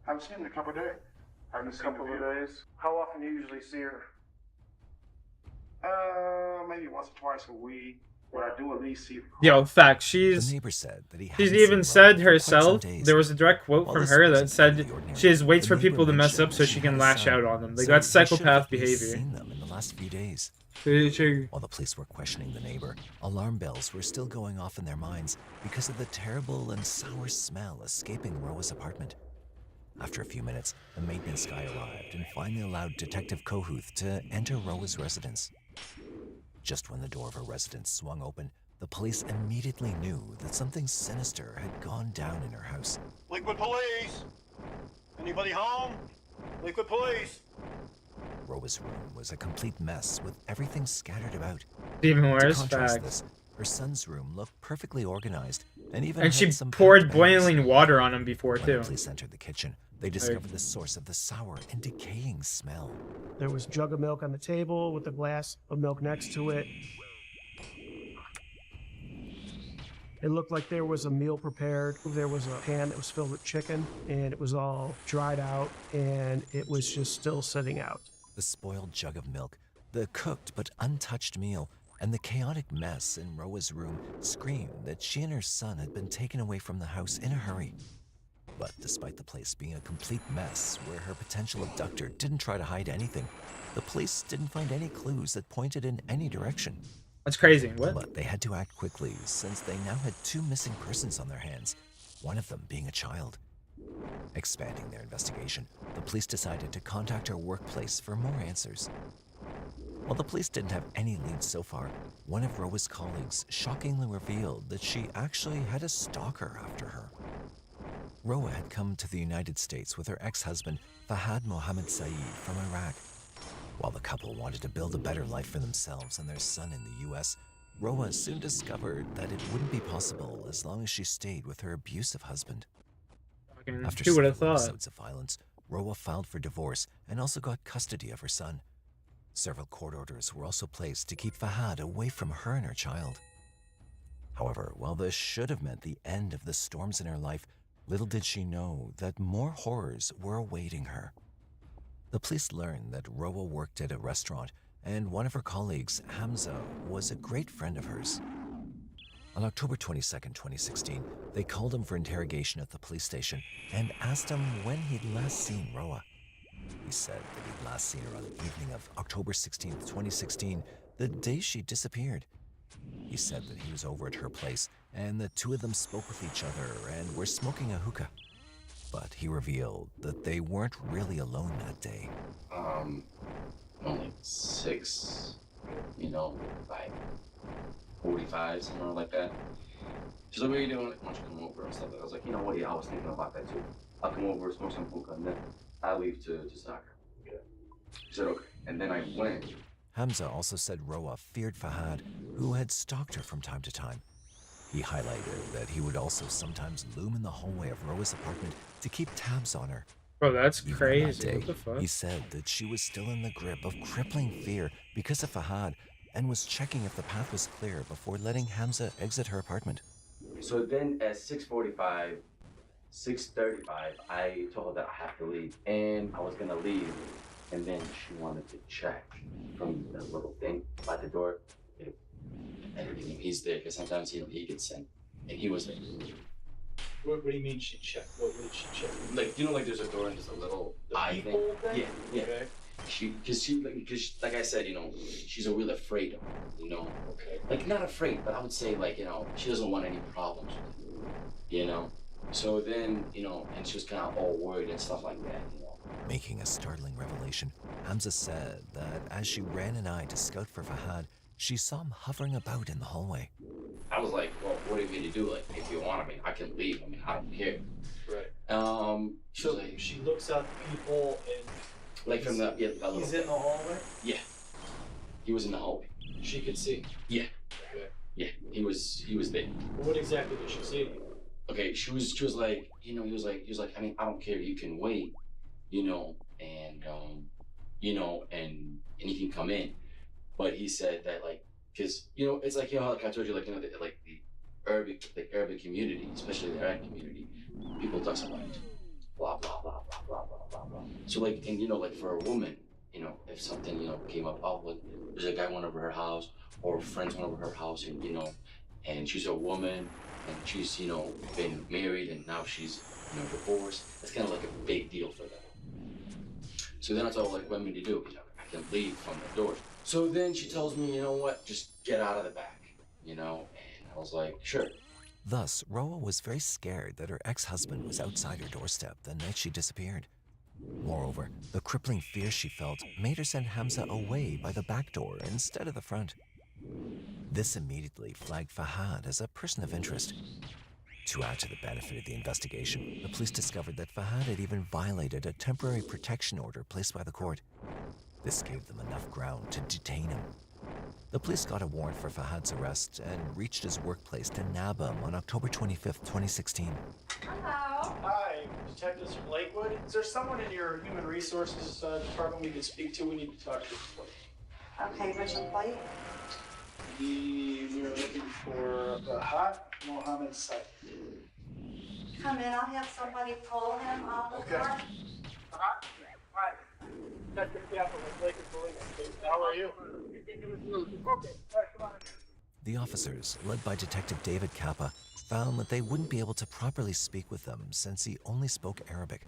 I've seen her in a couple of days. Haven't seen Couple her of yet. days. How often do you usually see her? Maybe once or twice a week. But I do at least see the car. Yo, fact. The She's neighbor said that he she's hadn't even seen said Rowan for quite some herself. days. There was a direct quote While from this her that wasn't out said of the ordinary, she just waits the for people to neighbor mess up mentioned so that she she can had a lash son, out on them. They so got he should have psychopath at least behavior. seen them in the last few days. She- While the police were questioning the neighbor, alarm bells were still going off in their minds because of the terrible and sour smell escaping Roa's apartment. After a few minutes, a maintenance guy arrived and finally allowed Detective Kohuth to enter Roa's residence. Just when the door of her residence swung open, the police immediately knew that something sinister had gone down in her house. Liquid police! Anybody home? Liquid police! Roa's room was a complete mess with everything scattered about. Even To worse, contrast facts. this, her son's room looked perfectly organized and even And had she some poured packed bags. boiling water on him before When too. the police entered the kitchen, they discovered the source of the sour and decaying smell. There was a jug of milk on the table with a glass of milk next to it. It looked like there was a meal prepared. There was a pan that was filled with chicken, and it was all dried out, and it was just still sitting out. The spoiled jug of milk, the cooked but untouched meal, and the chaotic mess in Roa's room screamed that she and her son had been taken away from the house in a hurry. But despite the place being a complete mess where her potential abductor didn't try to hide anything, the police didn't find any clues that pointed in any direction. That's crazy. What? But they had to act quickly since they now had 2 missing persons on their hands, one of them being a child. Expanding their investigation, the police decided to contact her workplace for more answers. While the police didn't have any leads so far, one of Roa's colleagues shockingly revealed that she actually had a stalker after her. Roa had come to the United States with her ex-husband, Fahad Mohammed Saeed, from Iraq. While the couple wanted to build a better life for themselves and their son in the U.S., Roa soon discovered that it wouldn't be possible as long as she stayed with her abusive husband. After Who would have several thought? episodes of violence, Roa filed for divorce and also got custody of her son. Several court orders were also placed to keep Fahad away from her and her child. However, while this should have meant the end of the storms in her life, little did she know that more horrors were awaiting her. The police learned that Roa worked at a restaurant, and one of her colleagues, Hamza, was a great friend of hers. On October 22nd, 2016, they called him for interrogation at the police station and asked him when he'd last seen Roa. He said that he'd last seen her on the evening of October 16th, 2016, the day she disappeared. He said that he was over at her place, and the two of them spoke with each other and were smoking a hookah. But he revealed that they weren't really alone that day. Only 6, like 45, somewhere like that. She's like, what are you doing? Like, why don't you come over and stuff? I was like, you know what? Yeah, I was thinking about that too. I'll come over, smoke some hookah, and then I'll leave to soccer. Yeah. She said, okay. And then I went. Hamza also said Roa feared Fahad, who had stalked her from time to time. He highlighted that he would also sometimes loom in the hallway of Roa's apartment to keep tabs on her. Bro, that's Even crazy. that day, What the fuck? he said that she was still in the grip of crippling fear because of Fahad and was checking if the path was clear before letting Hamza exit her apartment. So then at 6:45, 6:35, I told her that I have to leave. And I was going to leave. And then she wanted to check from the little thing by the door if he's there. Because sometimes he gets sent. And he was there. What do you mean she checked? What did she check? Like, like there's a door and there's a little eye thing. peephole thing? Yeah. Okay. Because like I said, she's a real afraid of him, Okay. Like, not afraid, but I would say, like, she doesn't want any problems with him, So then, and she was kind of all worried and stuff like that, Making a startling revelation, Hamza said that as she ran an eye to scout for Fahad, she saw him hovering about in the hallway. I was like, well, what are you going to do? Like, if you want, I can leave. I don't care. Right. So like, she looks out the peephole and... Like from the... Yeah, he's in the hallway? Yeah. He was in the hallway. She could see? Yeah. Okay. Yeah, he was there. What exactly did she say to you? Okay, she was like, he was like, I don't care, you can wait, and you can come in. But he said that, like, because, it's like, like I told you, like, the Arabic community, especially the Arab community, people talk about blah, blah, blah, blah, blah, blah, blah, blah. So, like, and, like, for a woman, if something, came up, oh, like, there's a guy went over her house, or friends went over her house and, you know, and she's a woman and she's, you know, been married and now she's, you know, divorced. It's kind of like a big deal for them. So then I told her, like, what do I mean to do? You know, I can leave from the door. So then she tells me, you know what, just get out of the back, you know? And I was like, sure. Thus, Roa was very scared that her ex-husband was outside her doorstep the night she disappeared. Moreover, the crippling fear she felt made her send Hamza away by the back door instead of the front. This immediately flagged Fahad as a person of interest. To add to the benefit of the investigation, the police discovered that Fahad had even violated a temporary protection order placed by the court. This gave them enough ground to detain him. The police got a warrant for Fahad's arrest and reached his workplace to nab him on October 25th, 2016. Hello. Hi, detectives from Lakewood. Is there someone in your human resources department we can speak to? We need to talk to. Okay, where's your plate? We are looking for Fahad Mohammed Said. Come in, I'll have somebody pull him off the car. How are you? The officers, led by Detective David Kappa, found that they wouldn't be able to properly speak with him since he only spoke Arabic.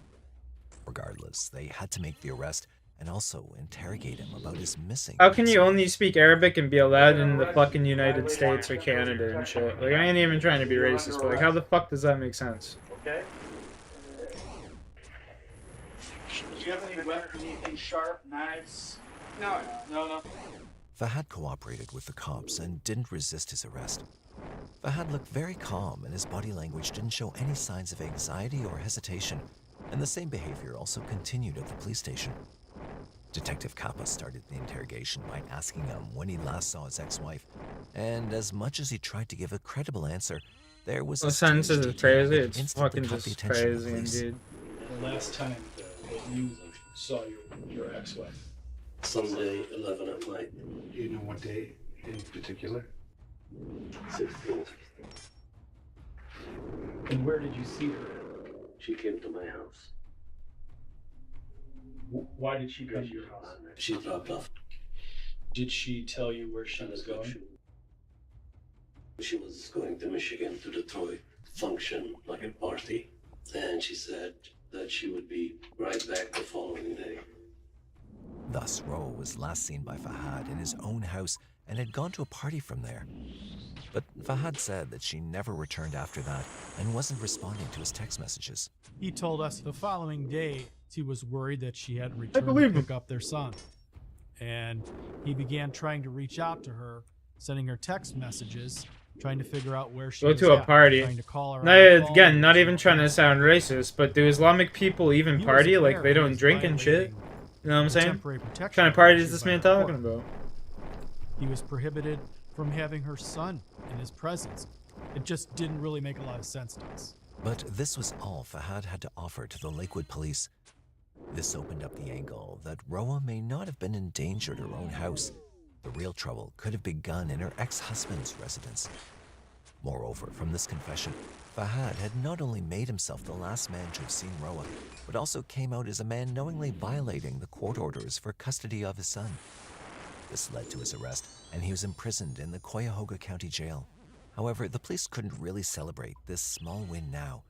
Regardless, they had to make the arrest and also interrogate him about his missing. How can you only speak Arabic and be allowed in the fucking United States or Canada and shit? Like, I ain't even trying to be racist, but like, how the fuck does that make sense? Okay. Do you have any weapons, anything sharp, knives? No. Fahad cooperated with the cops and didn't resist his arrest. Fahad looked very calm and his body language didn't show any signs of anxiety or hesitation, and the same behavior also continued at the police station. Detective Kappa started the interrogation by asking him when he last saw his ex-wife, and as much as he tried to give a credible answer, there was The sentence is crazy. It's fucking caught the just attention of the crazy, police. indeed. The last time that you saw your ex-wife? Sunday, 11 at night. Do you know what day in particular? 16. And where did you see her? She came to my house. Why did she come to your house? She dropped off. Did she tell you where she was going? She was going to Michigan to Detroit, function, like a party. And she said that she would be right back the following day. Thus, Roa was last seen by Fahad in his own house and had gone to a party from there. But Fahad said that she never returned after that and wasn't responding to his text messages. He told us the following day he was worried that she had I returned believe to him. pick up their son. And he began trying to reach out to her, sending her text messages, trying to figure out where she Go was to a at, party. trying to call her No, on the phone, again, not even reaching out trying to her. sound racist, but do Islamic people even He was party? Like, aware they he don't was drink and shit? violating You know what I'm the saying? temporary What protection kind of party is issued this by man the court. talking about? He was prohibited from having her son in his presence. It just didn't really make a lot of sense to us. But this was all Fahad had to offer to the Lakewood police. This opened up the angle that Roa may not have been in danger at her own house. The real trouble could have begun in her ex-husband's residence. Moreover, from this confession, Fahad had not only made himself the last man to have seen Roa, but also came out as a man knowingly violating the court orders for custody of his son. This led to his arrest, and he was imprisoned in the Cuyahoga County Jail. However, the police couldn't really celebrate this small win now.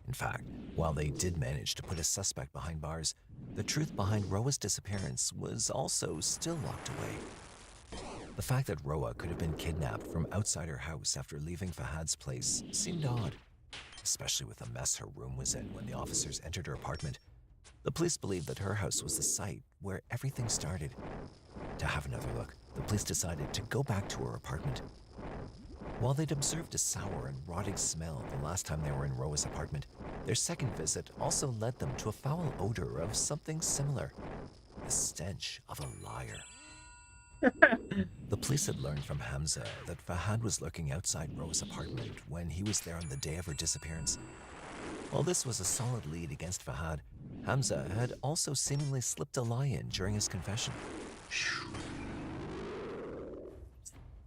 In fact, while they did manage to put a suspect behind bars, the truth behind Roa's disappearance was also still locked away. The fact that Roa could have been kidnapped from outside her house after leaving Fahad's place seemed odd, especially with the mess her room was in when the officers entered her apartment. The police believed that her house was the site where everything started. To have another look, the police decided to go back to her apartment. While they'd observed a sour and rotting smell the last time they were in Roa's apartment, their second visit also led them to a foul odor of something similar. The stench of a liar. The police had learned from Hamza that Fahad was lurking outside Roa's apartment when he was there on the day of her disappearance. While this was a solid lead against Fahad, Hamza had also seemingly slipped a lie in during his confession.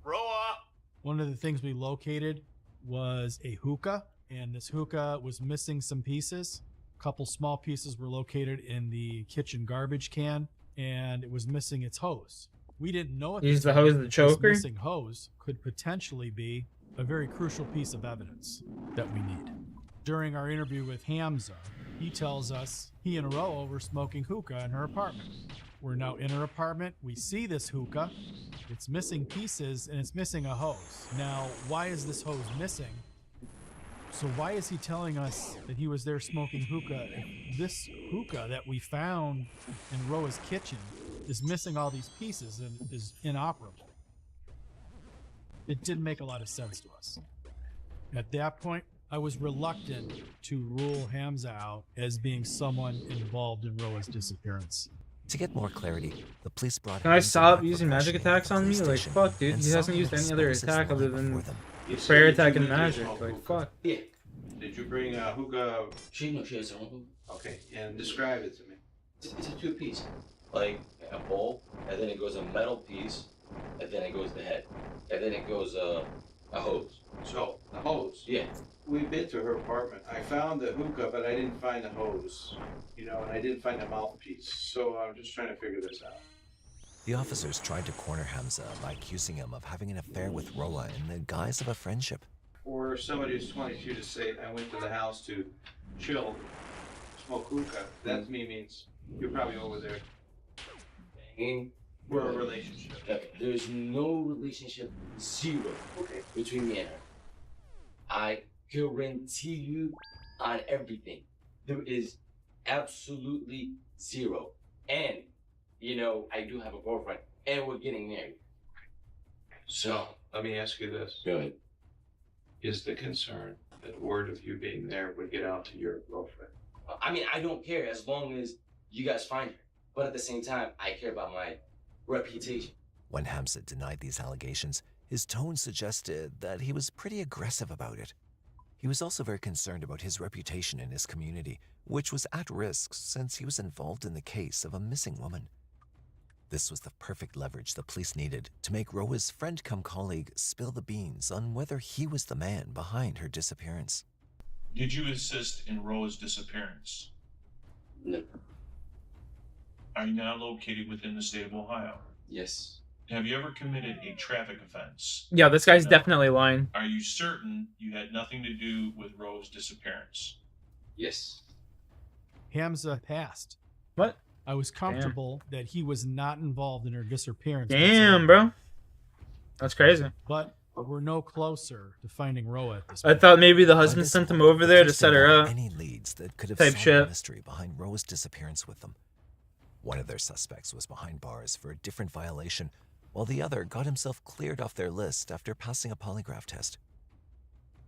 Roa! One of the things we located was a hookah, and this hookah was missing some pieces. A couple small pieces were located in the kitchen garbage can, and it was missing its hose. We didn't know at Use the the time hose of the that this choker? missing hose could potentially be a very crucial piece of evidence that we need. During our interview with Hamza, he tells us he and Roa were smoking hookah in her apartment. We're now in her apartment. We see this hookah. It's missing pieces and it's missing a hose. Now, why is this hose missing? So why is he telling us that he was there smoking hookah if this hookah that we found in Roa's kitchen is missing all these pieces and is inoperable? It didn't make a lot of sense to us. At that point, I was reluctant to rule Hamza out as being someone involved in Roa's disappearance. To get more clarity, the police brought Can I Hamza stop back using magic professionally attacks to the on me? police Like, station fuck, dude. and He saw hasn't him used any other expose his attack lie other before than them. prayer attack and magic. Like, fuck. Yeah. Did you bring a hookah? She has her own. Okay, and describe it to me. It's a two-piece, like a bowl, and then it goes a metal piece, and then it goes the head, and then it goes a hose. So, the hose. Yeah. We've been to her apartment. I found the hookah, but I didn't find the hose. You know, and I didn't find the mouthpiece. So I'm just trying to figure this out. The officers tried to corner Hamza by accusing him of having an affair with Roa in the guise of a friendship. For somebody who's 22 to say, I went to the house to chill, smoke hookah, that to me means you're probably over there. Banging. We're a relationship. Okay. There's no relationship, zero, between me and her. I guarantee you on everything. There is absolutely zero. And, you know, I do have a girlfriend, and we're getting married. So, let me ask you this. Go ahead. Is the concern that word of you being there would get out to your girlfriend? I mean, I don't care as long as you guys find her. But at the same time, I care about my reputation. When Hamza denied these allegations, his tone suggested that he was pretty aggressive about it. He was also very concerned about his reputation in his community, which was at risk since he was involved in the case of a missing woman. This was the perfect leverage the police needed to make Roa's friend-cum-colleague spill the beans on whether he was the man behind her disappearance. Did you assist in Roa's disappearance? No. Are you now located within the state of Ohio? Yes. Have you ever committed a traffic offense? Yeah, this guy's No. definitely lying. Are you certain you had nothing to do with Roa's disappearance? Yes. Hamza passed. What? I was comfortable that he was not involved in her disappearance. Damn, bro. That's crazy. But we're no closer to finding Roa at this I point. thought maybe the husband sent him over there to Police set didn't her have up. any leads that could have Type solved shit. the mystery behind Roa's disappearance with them. One of their suspects was behind bars for a different violation, while the other got himself cleared off their list after passing a polygraph test.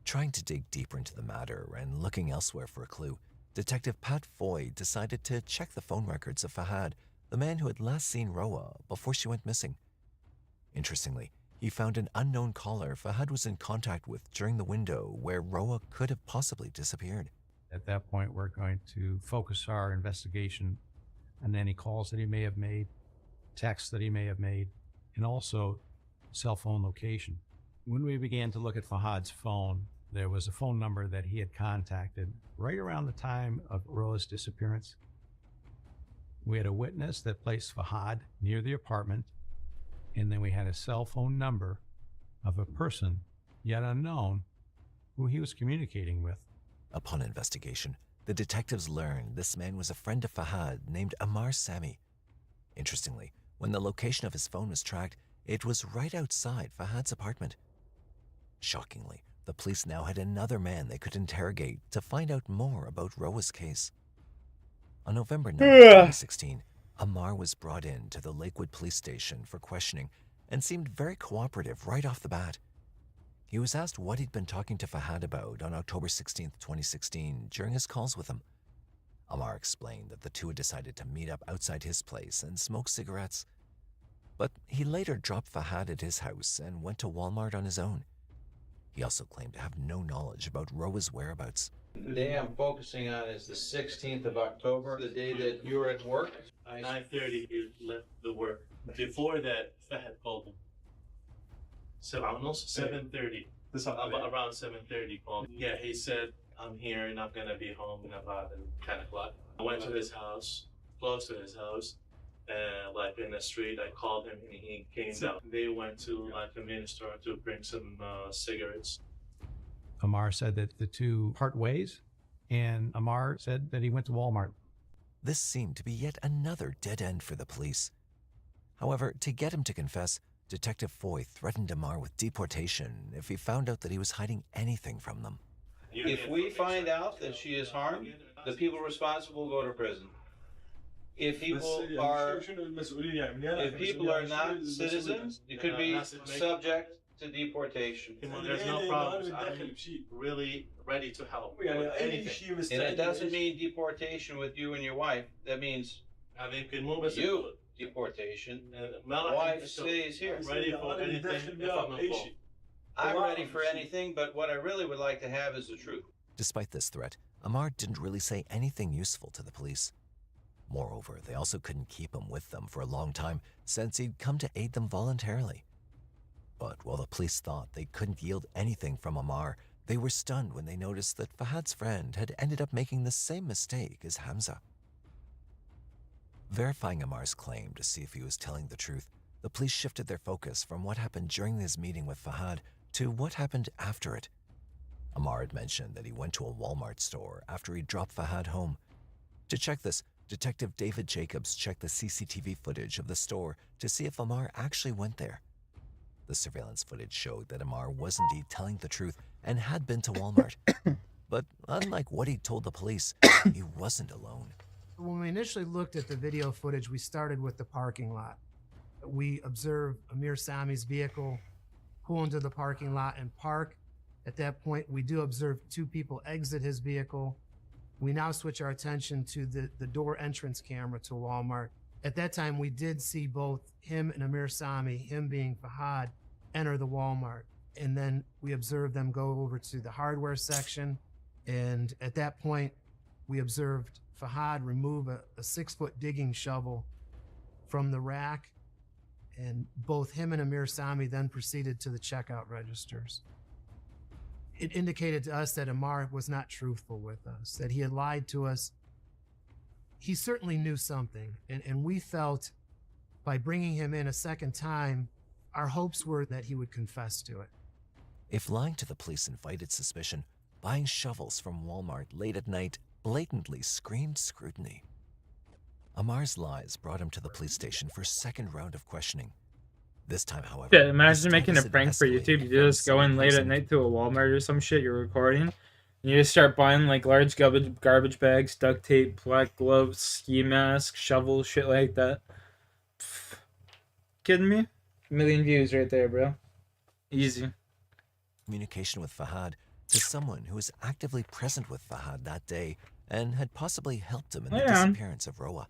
Trying to dig deeper into the matter and looking elsewhere for a clue, Detective Pat Foy decided to check the phone records of Fahad, the man who had last seen Roa before she went missing. Interestingly, he found an unknown caller Fahad was in contact with during the window where Roa could have possibly disappeared. At that point, we're going to focus our investigation on any calls that he may have made, texts that he may have made, and also cell phone location. When we began to look at Fahad's phone, there was a phone number that he had contacted right around the time of Roa's disappearance. We had a witness that placed Fahad near the apartment, and then we had a cell phone number of a person, yet unknown, who he was communicating with. Upon investigation, the detectives learned this man was a friend of Fahad named Amar Sami. Interestingly, when the location of his phone was tracked, it was right outside Fahad's apartment. Shockingly, the police now had another man they could interrogate to find out more about Roa's case. On November 9, 2016, Amar was brought in to the Lakewood police station for questioning and seemed very cooperative right off the bat. He was asked what he'd been talking to Fahad about on October 16, 2016, during his calls with him. Amar explained that the two had decided to meet up outside his place and smoke cigarettes. But he later dropped Fahad at his house and went to Walmart on his own. He also claimed to have no knowledge about Roa's whereabouts. The day I'm focusing on is the 16th of October, the day that you were at work. 9:30 he left the work. Before that, Fahad called him. 7:30. Around 7:30 called. Yeah, he said, I'm here and I'm gonna be home in about 10 o'clock. I went to his house, close to his house, like in the street. I called him and he came down. They went to like a convenience store to bring some cigarettes. Amar said that the two part ways, and Amar said that he went to Walmart. This seemed to be yet another dead end for the police. However, to get him to confess, Detective Foy threatened Amar with deportation if he found out that he was hiding anything from them. If we find out that she is harmed, the people responsible go to prison. If people are not citizens, it could be subject to deportation. There's no problems. I'm really ready to help with anything. And it doesn't mean deportation with you and your wife. That means you deportation. Wife stays here. Ready for anything if I'm involved. I'm ready for anything, but what I really would like to have is the truth. Despite this threat, Amar didn't really say anything useful to the police. Moreover, they also couldn't keep him with them for a long time since he'd come to aid them voluntarily. But while the police thought they couldn't yield anything from Amar, they were stunned when they noticed that Fahad's friend had ended up making the same mistake as Hamza. Verifying Amar's claim to see if he was telling the truth, the police shifted their focus from what happened during his meeting with Fahad to what happened after it. Amar had mentioned that he went to a Walmart store after he dropped Fahad home. To check this, Detective David Jacobs checked the CCTV footage of the store to see if Amar actually went there. The surveillance footage showed that Amar was indeed telling the truth and had been to Walmart. But unlike what he told the police, he wasn't alone. When we initially looked at the video footage, we started with the parking lot. We observed Amir Sami's vehicle pull into the parking lot and park. At that point, we do observe two people exit his vehicle. We now switch our attention to the door entrance camera to Walmart. At that time, we did see both him and Amir Sami, him being Fahad, enter the Walmart. And then we observed them go over to the hardware section. And at that point, we observed Fahad remove a 6-foot digging shovel from the rack. And both him and Amir Sami then proceeded to the checkout registers. It indicated to us that Amar was not truthful with us, that he had lied to us. He certainly knew something, and we felt by bringing him in a second time, our hopes were that he would confess to it. If lying to the police invited suspicion, buying shovels from Walmart late at night blatantly screamed scrutiny. Amar's lies brought him to the police station for a second round of questioning. This time, however, yeah, imagine making a prank for YouTube. You just go in late at night to a Walmart or some shit, you're recording, and you just start buying like large garbage bags, duct tape, black gloves, ski mask, shovels, shit like that. Pfft. Kidding me? 1 million views right there, bro. Easy. Communication with Fahad to someone who was actively present with Fahad that day and had possibly helped him in the disappearance of Roa.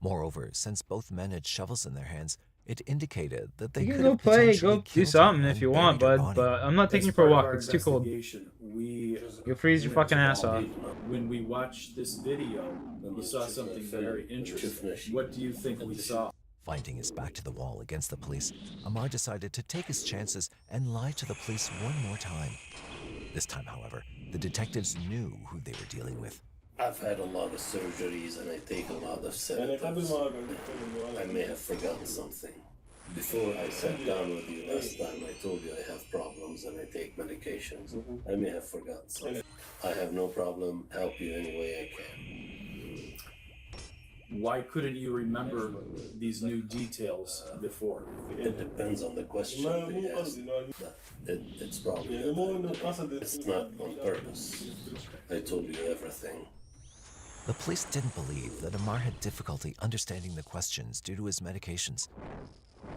Moreover, since both men had shovels in their hands, it indicated that they You could can go have play, potentially go do killed something him if and you want, buried her bud, body. but I'm not taking you for a walk. It's too cold. You'll freeze your fucking ass off. When we watched this video, we saw something very interesting. What do you think we saw? Finding his back to the wall against the police, Amar decided to take his chances and lie to the police one more time. This time, however, the detectives knew who they were dealing with. I've had a lot of surgeries and I take a lot of sedatives. I may have forgotten something. Before I sat down with you last time, I told you I have problems and I take medications. I may have forgotten something. I have no problem. Help you any way I can. Why couldn't you remember these new details before? It depends on the question they ask. It's probably it's not on purpose. I told you everything. The police didn't believe that Amar had difficulty understanding the questions due to his medications.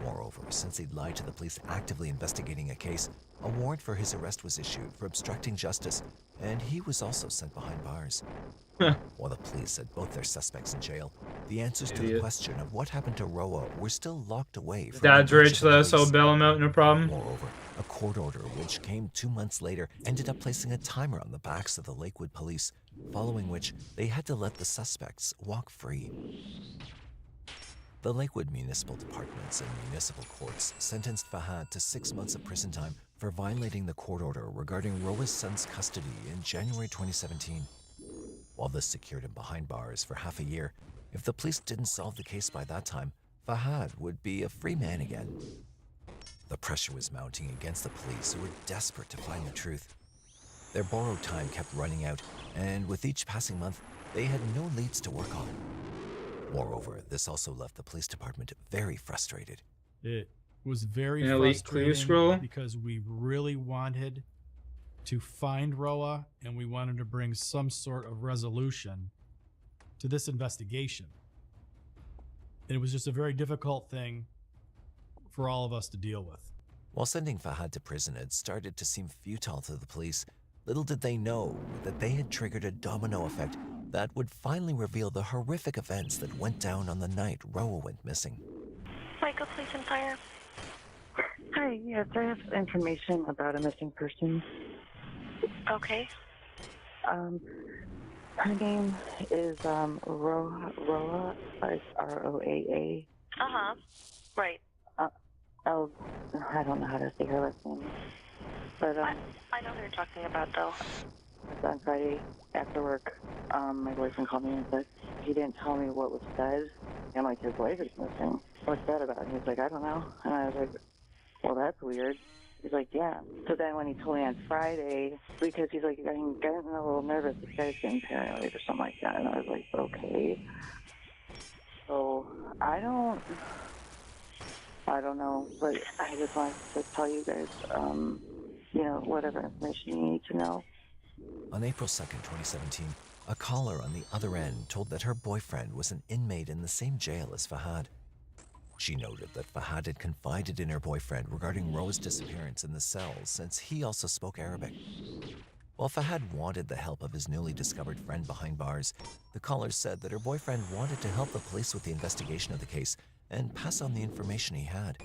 Moreover, since he'd lied to the police actively investigating a case, a warrant for his arrest was issued for obstructing justice, and he was also sent behind bars. While the police had both their suspects in jail, the answers to the question of what happened to Roa were still locked away from Dad's the reach rich of the though, so police. bail him out, no problem. Moreover, a court order which came 2 months later ended up placing a timer on the backs of the Lakewood police, following which they had to let the suspects walk free. The Lakewood Municipal Departments and Municipal Courts sentenced Fahad to 6 months of prison time for violating the court order regarding Roa's son's custody in January 2017. While this secured him behind bars for half a year, If the police didn't solve the case by that time, Fahad would be a free man again. The pressure was mounting against the police, who were desperate to find the truth. Their borrowed time kept running out, and with each passing month, they had no leads to work on. Moreover, this also left the police department very frustrated. It was very An elite clue scroll? frustrating because we really wanted to find Roa, and we wanted to bring some sort of resolution to this investigation. And it was just a very difficult thing for all of us to deal with. While sending Fahad to prison had started to seem futile to the police, little did they know that they had triggered a domino effect that would finally reveal the horrific events that went down on the night Roa went missing. Michael, Police and Fire. Hi, yes, I have information about a missing person. Okay. Her name is Roa, it's Roaa. Uh-huh. Right. I don't know how to say her last name. But I know who you're talking about, though. On Friday after work, my boyfriend called me and said he didn't tell me what was said, and like his wife is missing. What's that about? And he's like, I don't know. And I was like, well, that's weird. He's like, yeah. So then when he told me on Friday, because he's like, I'm getting a little nervous, this guy's getting paranoid or something like that. And I was like, okay. So I don't know, but I just wanted to tell you guys, whatever information you need to know. On April 2nd, 2017, a caller on the other end told that her boyfriend was an inmate in the same jail as Fahad. She noted that Fahad had confided in her boyfriend regarding Roa's disappearance in the cell since he also spoke Arabic. While Fahad wanted the help of his newly discovered friend behind bars, the caller said that her boyfriend wanted to help the police with the investigation of the case and pass on the information he had.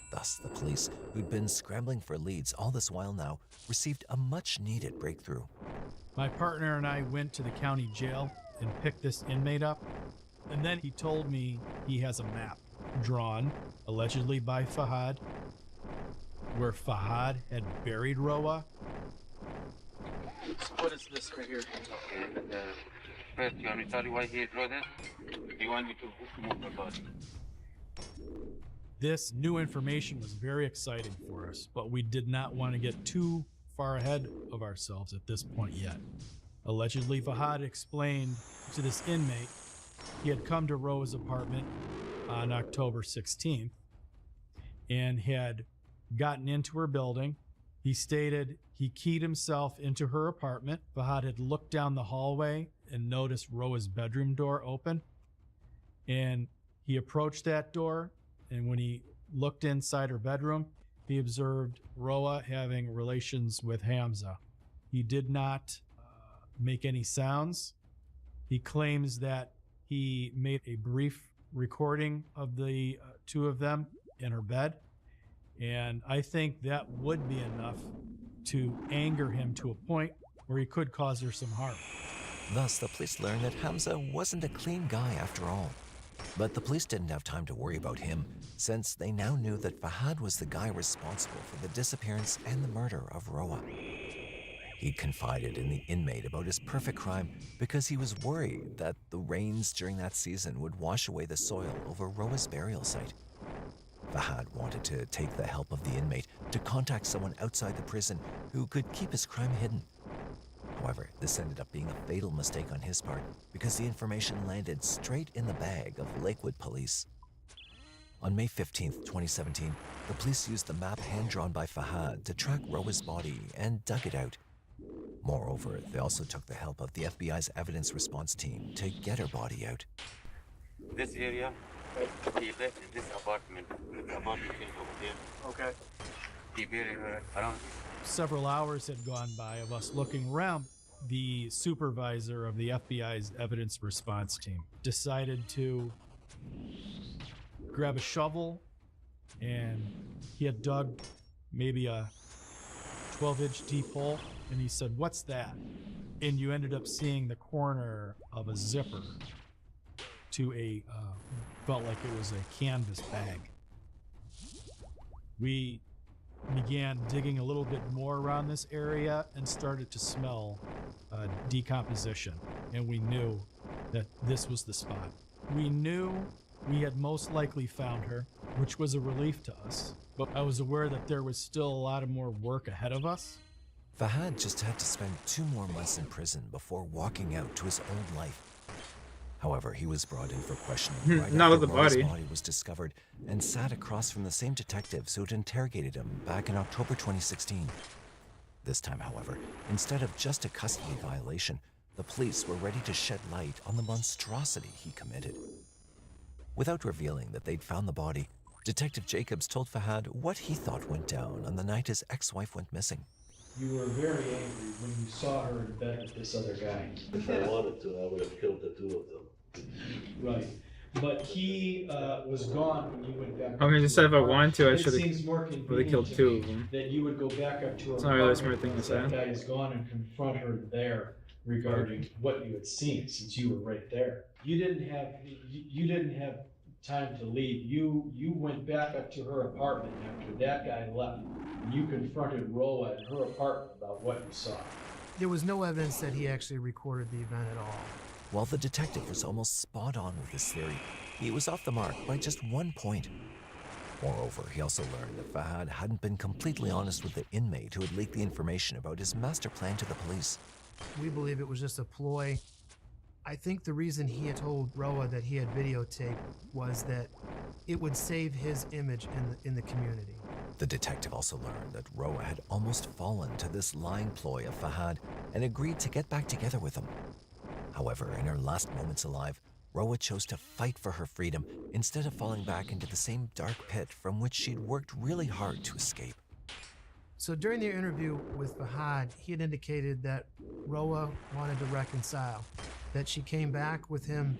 Thus, the police, who'd been scrambling for leads all this while now, received a much-needed breakthrough. My partner and I went to the county jail and picked this inmate up, and then he told me he has a map drawn, allegedly by Fahad, where Fahad had buried Roa. What is this right here? First, you want me to tell you why he drew this? He wanted me to move the body. This new information was very exciting for us, but we did not want to get too far ahead of ourselves at this point yet. Allegedly, Fahad explained to this inmate he had come to Roa's apartment on October 16th and had gotten into her building. He stated he keyed himself into her apartment. Fahad had looked down the hallway and noticed Roa's bedroom door open, and he approached that door, and when he looked inside her bedroom, he observed Roa having relations with Hamza. He did not make any sounds. He claims that he made a brief recording of the two of them in her bed, and I think that would be enough to anger him to a point where he could cause her some harm. Thus, the police learned that Hamza wasn't a clean guy after all. But the police didn't have time to worry about him, since they now knew that Fahad was the guy responsible for the disappearance and the murder of Roa. He'd confided in the inmate about his perfect crime because he was worried that the rains during that season would wash away the soil over Roa's burial site. Fahad wanted to take the help of the inmate to contact someone outside the prison who could keep his crime hidden. However, this ended up being a fatal mistake on his part because the information landed straight in the bag of Lakewood police. On May 15th, 2017, the police used the map hand-drawn by Fahad to track Roa's body and dug it out. Moreover, they also took the help of the FBI's evidence response team to get her body out. This area, he lived in this apartment. The apartment is over there. Okay. He buried her around. Several hours had gone by of us looking around. The supervisor of the FBI's evidence response team decided to grab a shovel, and he had dug maybe a 12-inch deep hole, and he said, "What's that?" And you ended up seeing the corner of a zipper to a, felt like it was a canvas bag. We began digging a little bit more around this area and started to smell decomposition, and we knew that this was the spot. We knew we had most likely found her, which was a relief to us, but I was aware that there was still a lot of more work ahead of us. Fahad just had to spend 2 more months in prison before walking out to his old life. However, he was brought in for questioning right Not after with the Roy's body. body was discovered and sat across from the same detectives who had interrogated him back in October 2016. This time, however, instead of just a custody violation, the police were ready to shed light on the monstrosity he committed. Without revealing that they'd found the body, Detective Jacobs told Fahad what he thought went down on the night his ex-wife went missing. You were very angry when you saw her in bed with this other guy. If I wanted to, I would have killed the 2 of them. Right. But he was gone when you went back. I mean, just said if I wanted to, I It should seems more have convenient killed to 2 me of them. that you would go back up to her It's not really a apartment smart thing to once say. that guy is gone and confront her there regarding what you had seen, since you were right there. You didn't have time to leave. You went back up to her apartment after that guy left, and you confronted Roa at her apartment about what you saw. There was no evidence that he actually recorded the event at all. While the detective was almost spot on with his theory, he was off the mark by just 1 point. Moreover, he also learned that Fahad hadn't been completely honest with the inmate who had leaked the information about his master plan to the police. We believe it was just a ploy. I think the reason he had told Roa that he had videotaped was that it would save his image in the community. The detective also learned that Roa had almost fallen to this lying ploy of Fahad and agreed to get back together with him. However, in her last moments alive, Roa chose to fight for her freedom instead of falling back into the same dark pit from which she'd worked really hard to escape. So during their interview with Fahad, he had indicated that Roa wanted to reconcile, that she came back with him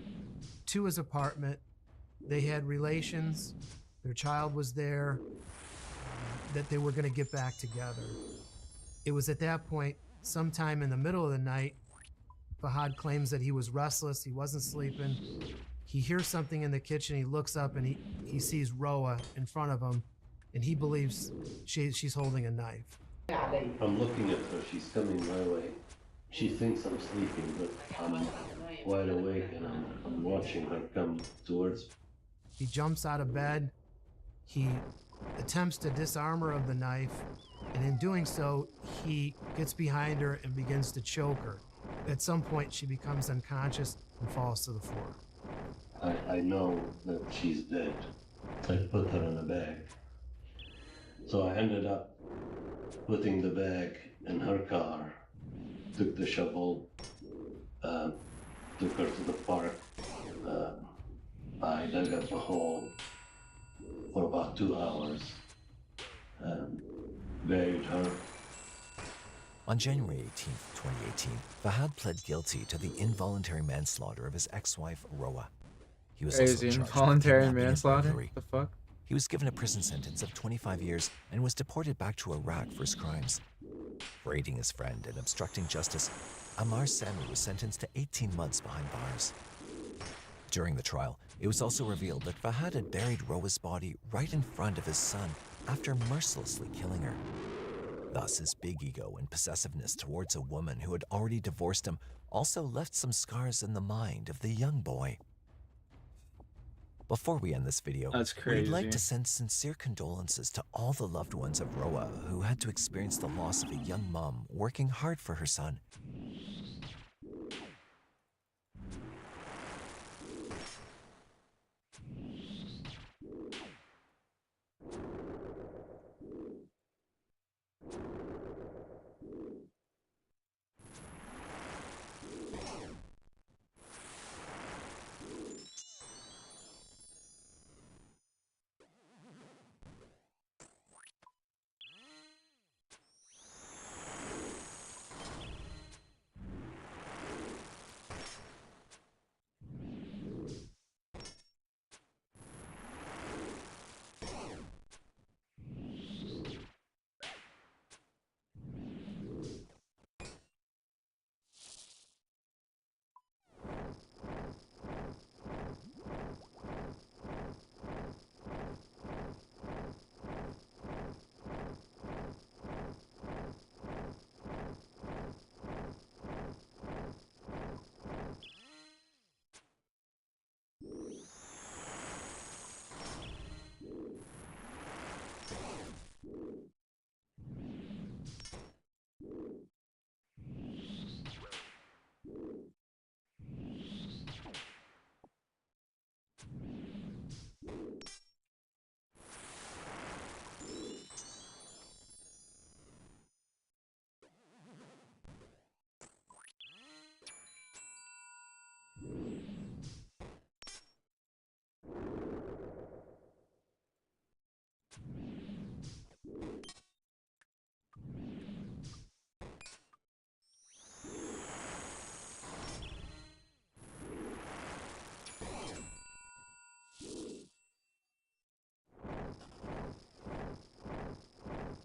to his apartment. They had relations, their child was there, that they were going to get back together. It was at that point, sometime in the middle of the night, Fahad claims that he was restless, he wasn't sleeping. He hears something in the kitchen, he looks up and he sees Roa in front of him, and he believes she's holding a knife. I'm looking at her, she's coming my way. She thinks I'm sleeping, but I'm wide awake and I'm watching her come towards me. He jumps out of bed, he attempts to disarm her of the knife, and in doing so, he gets behind her and begins to choke her. At some point, she becomes unconscious and falls to the floor. I know that she's dead. I put her in a bag. So I ended up putting the bag in her car, took the shovel, took her to the park. I dug up a hole for about 2 hours, buried her. On January 18, 2018, Fahad pled guilty to the involuntary manslaughter of his ex-wife, Roa. He was also Crazy, charged with involuntary kidnapping and manslaughter? burglary. The fuck? He was given a prison sentence of 25 years and was deported back to Iraq for his crimes. For aiding his friend and obstructing justice, Ammar Sami was sentenced to 18 months behind bars. During the trial, it was also revealed that Fahad had buried Roa's body right in front of his son after mercilessly killing her. Thus, his big ego and possessiveness towards a woman who had already divorced him also left some scars in the mind of the young boy. Before we end this video, That's we'd like crazy. to send sincere condolences to all the loved ones of Roa who had to experience the loss of a young mom working hard for her son.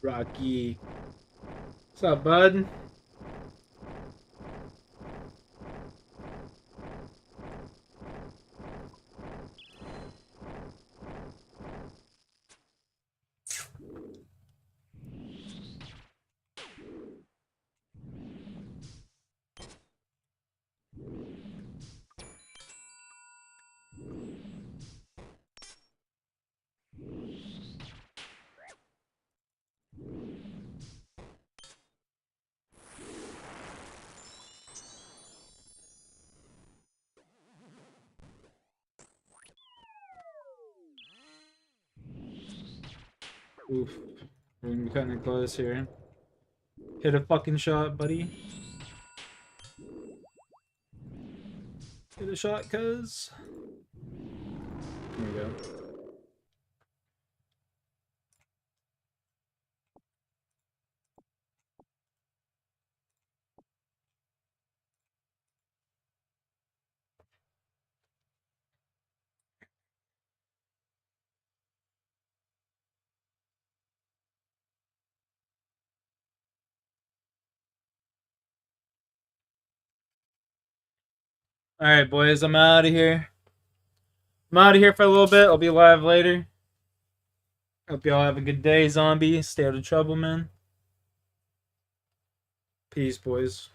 Rocky. What's up, bud? Oof. We're gonna be cutting it close here. Hit a fucking shot, buddy. Hit a shot, cuz. There we go. Alright, boys, I'm out of here. I'm out of here for a little bit. I'll be live later. Hope y'all have a good day, zombie. Stay out of trouble, man. Peace, boys.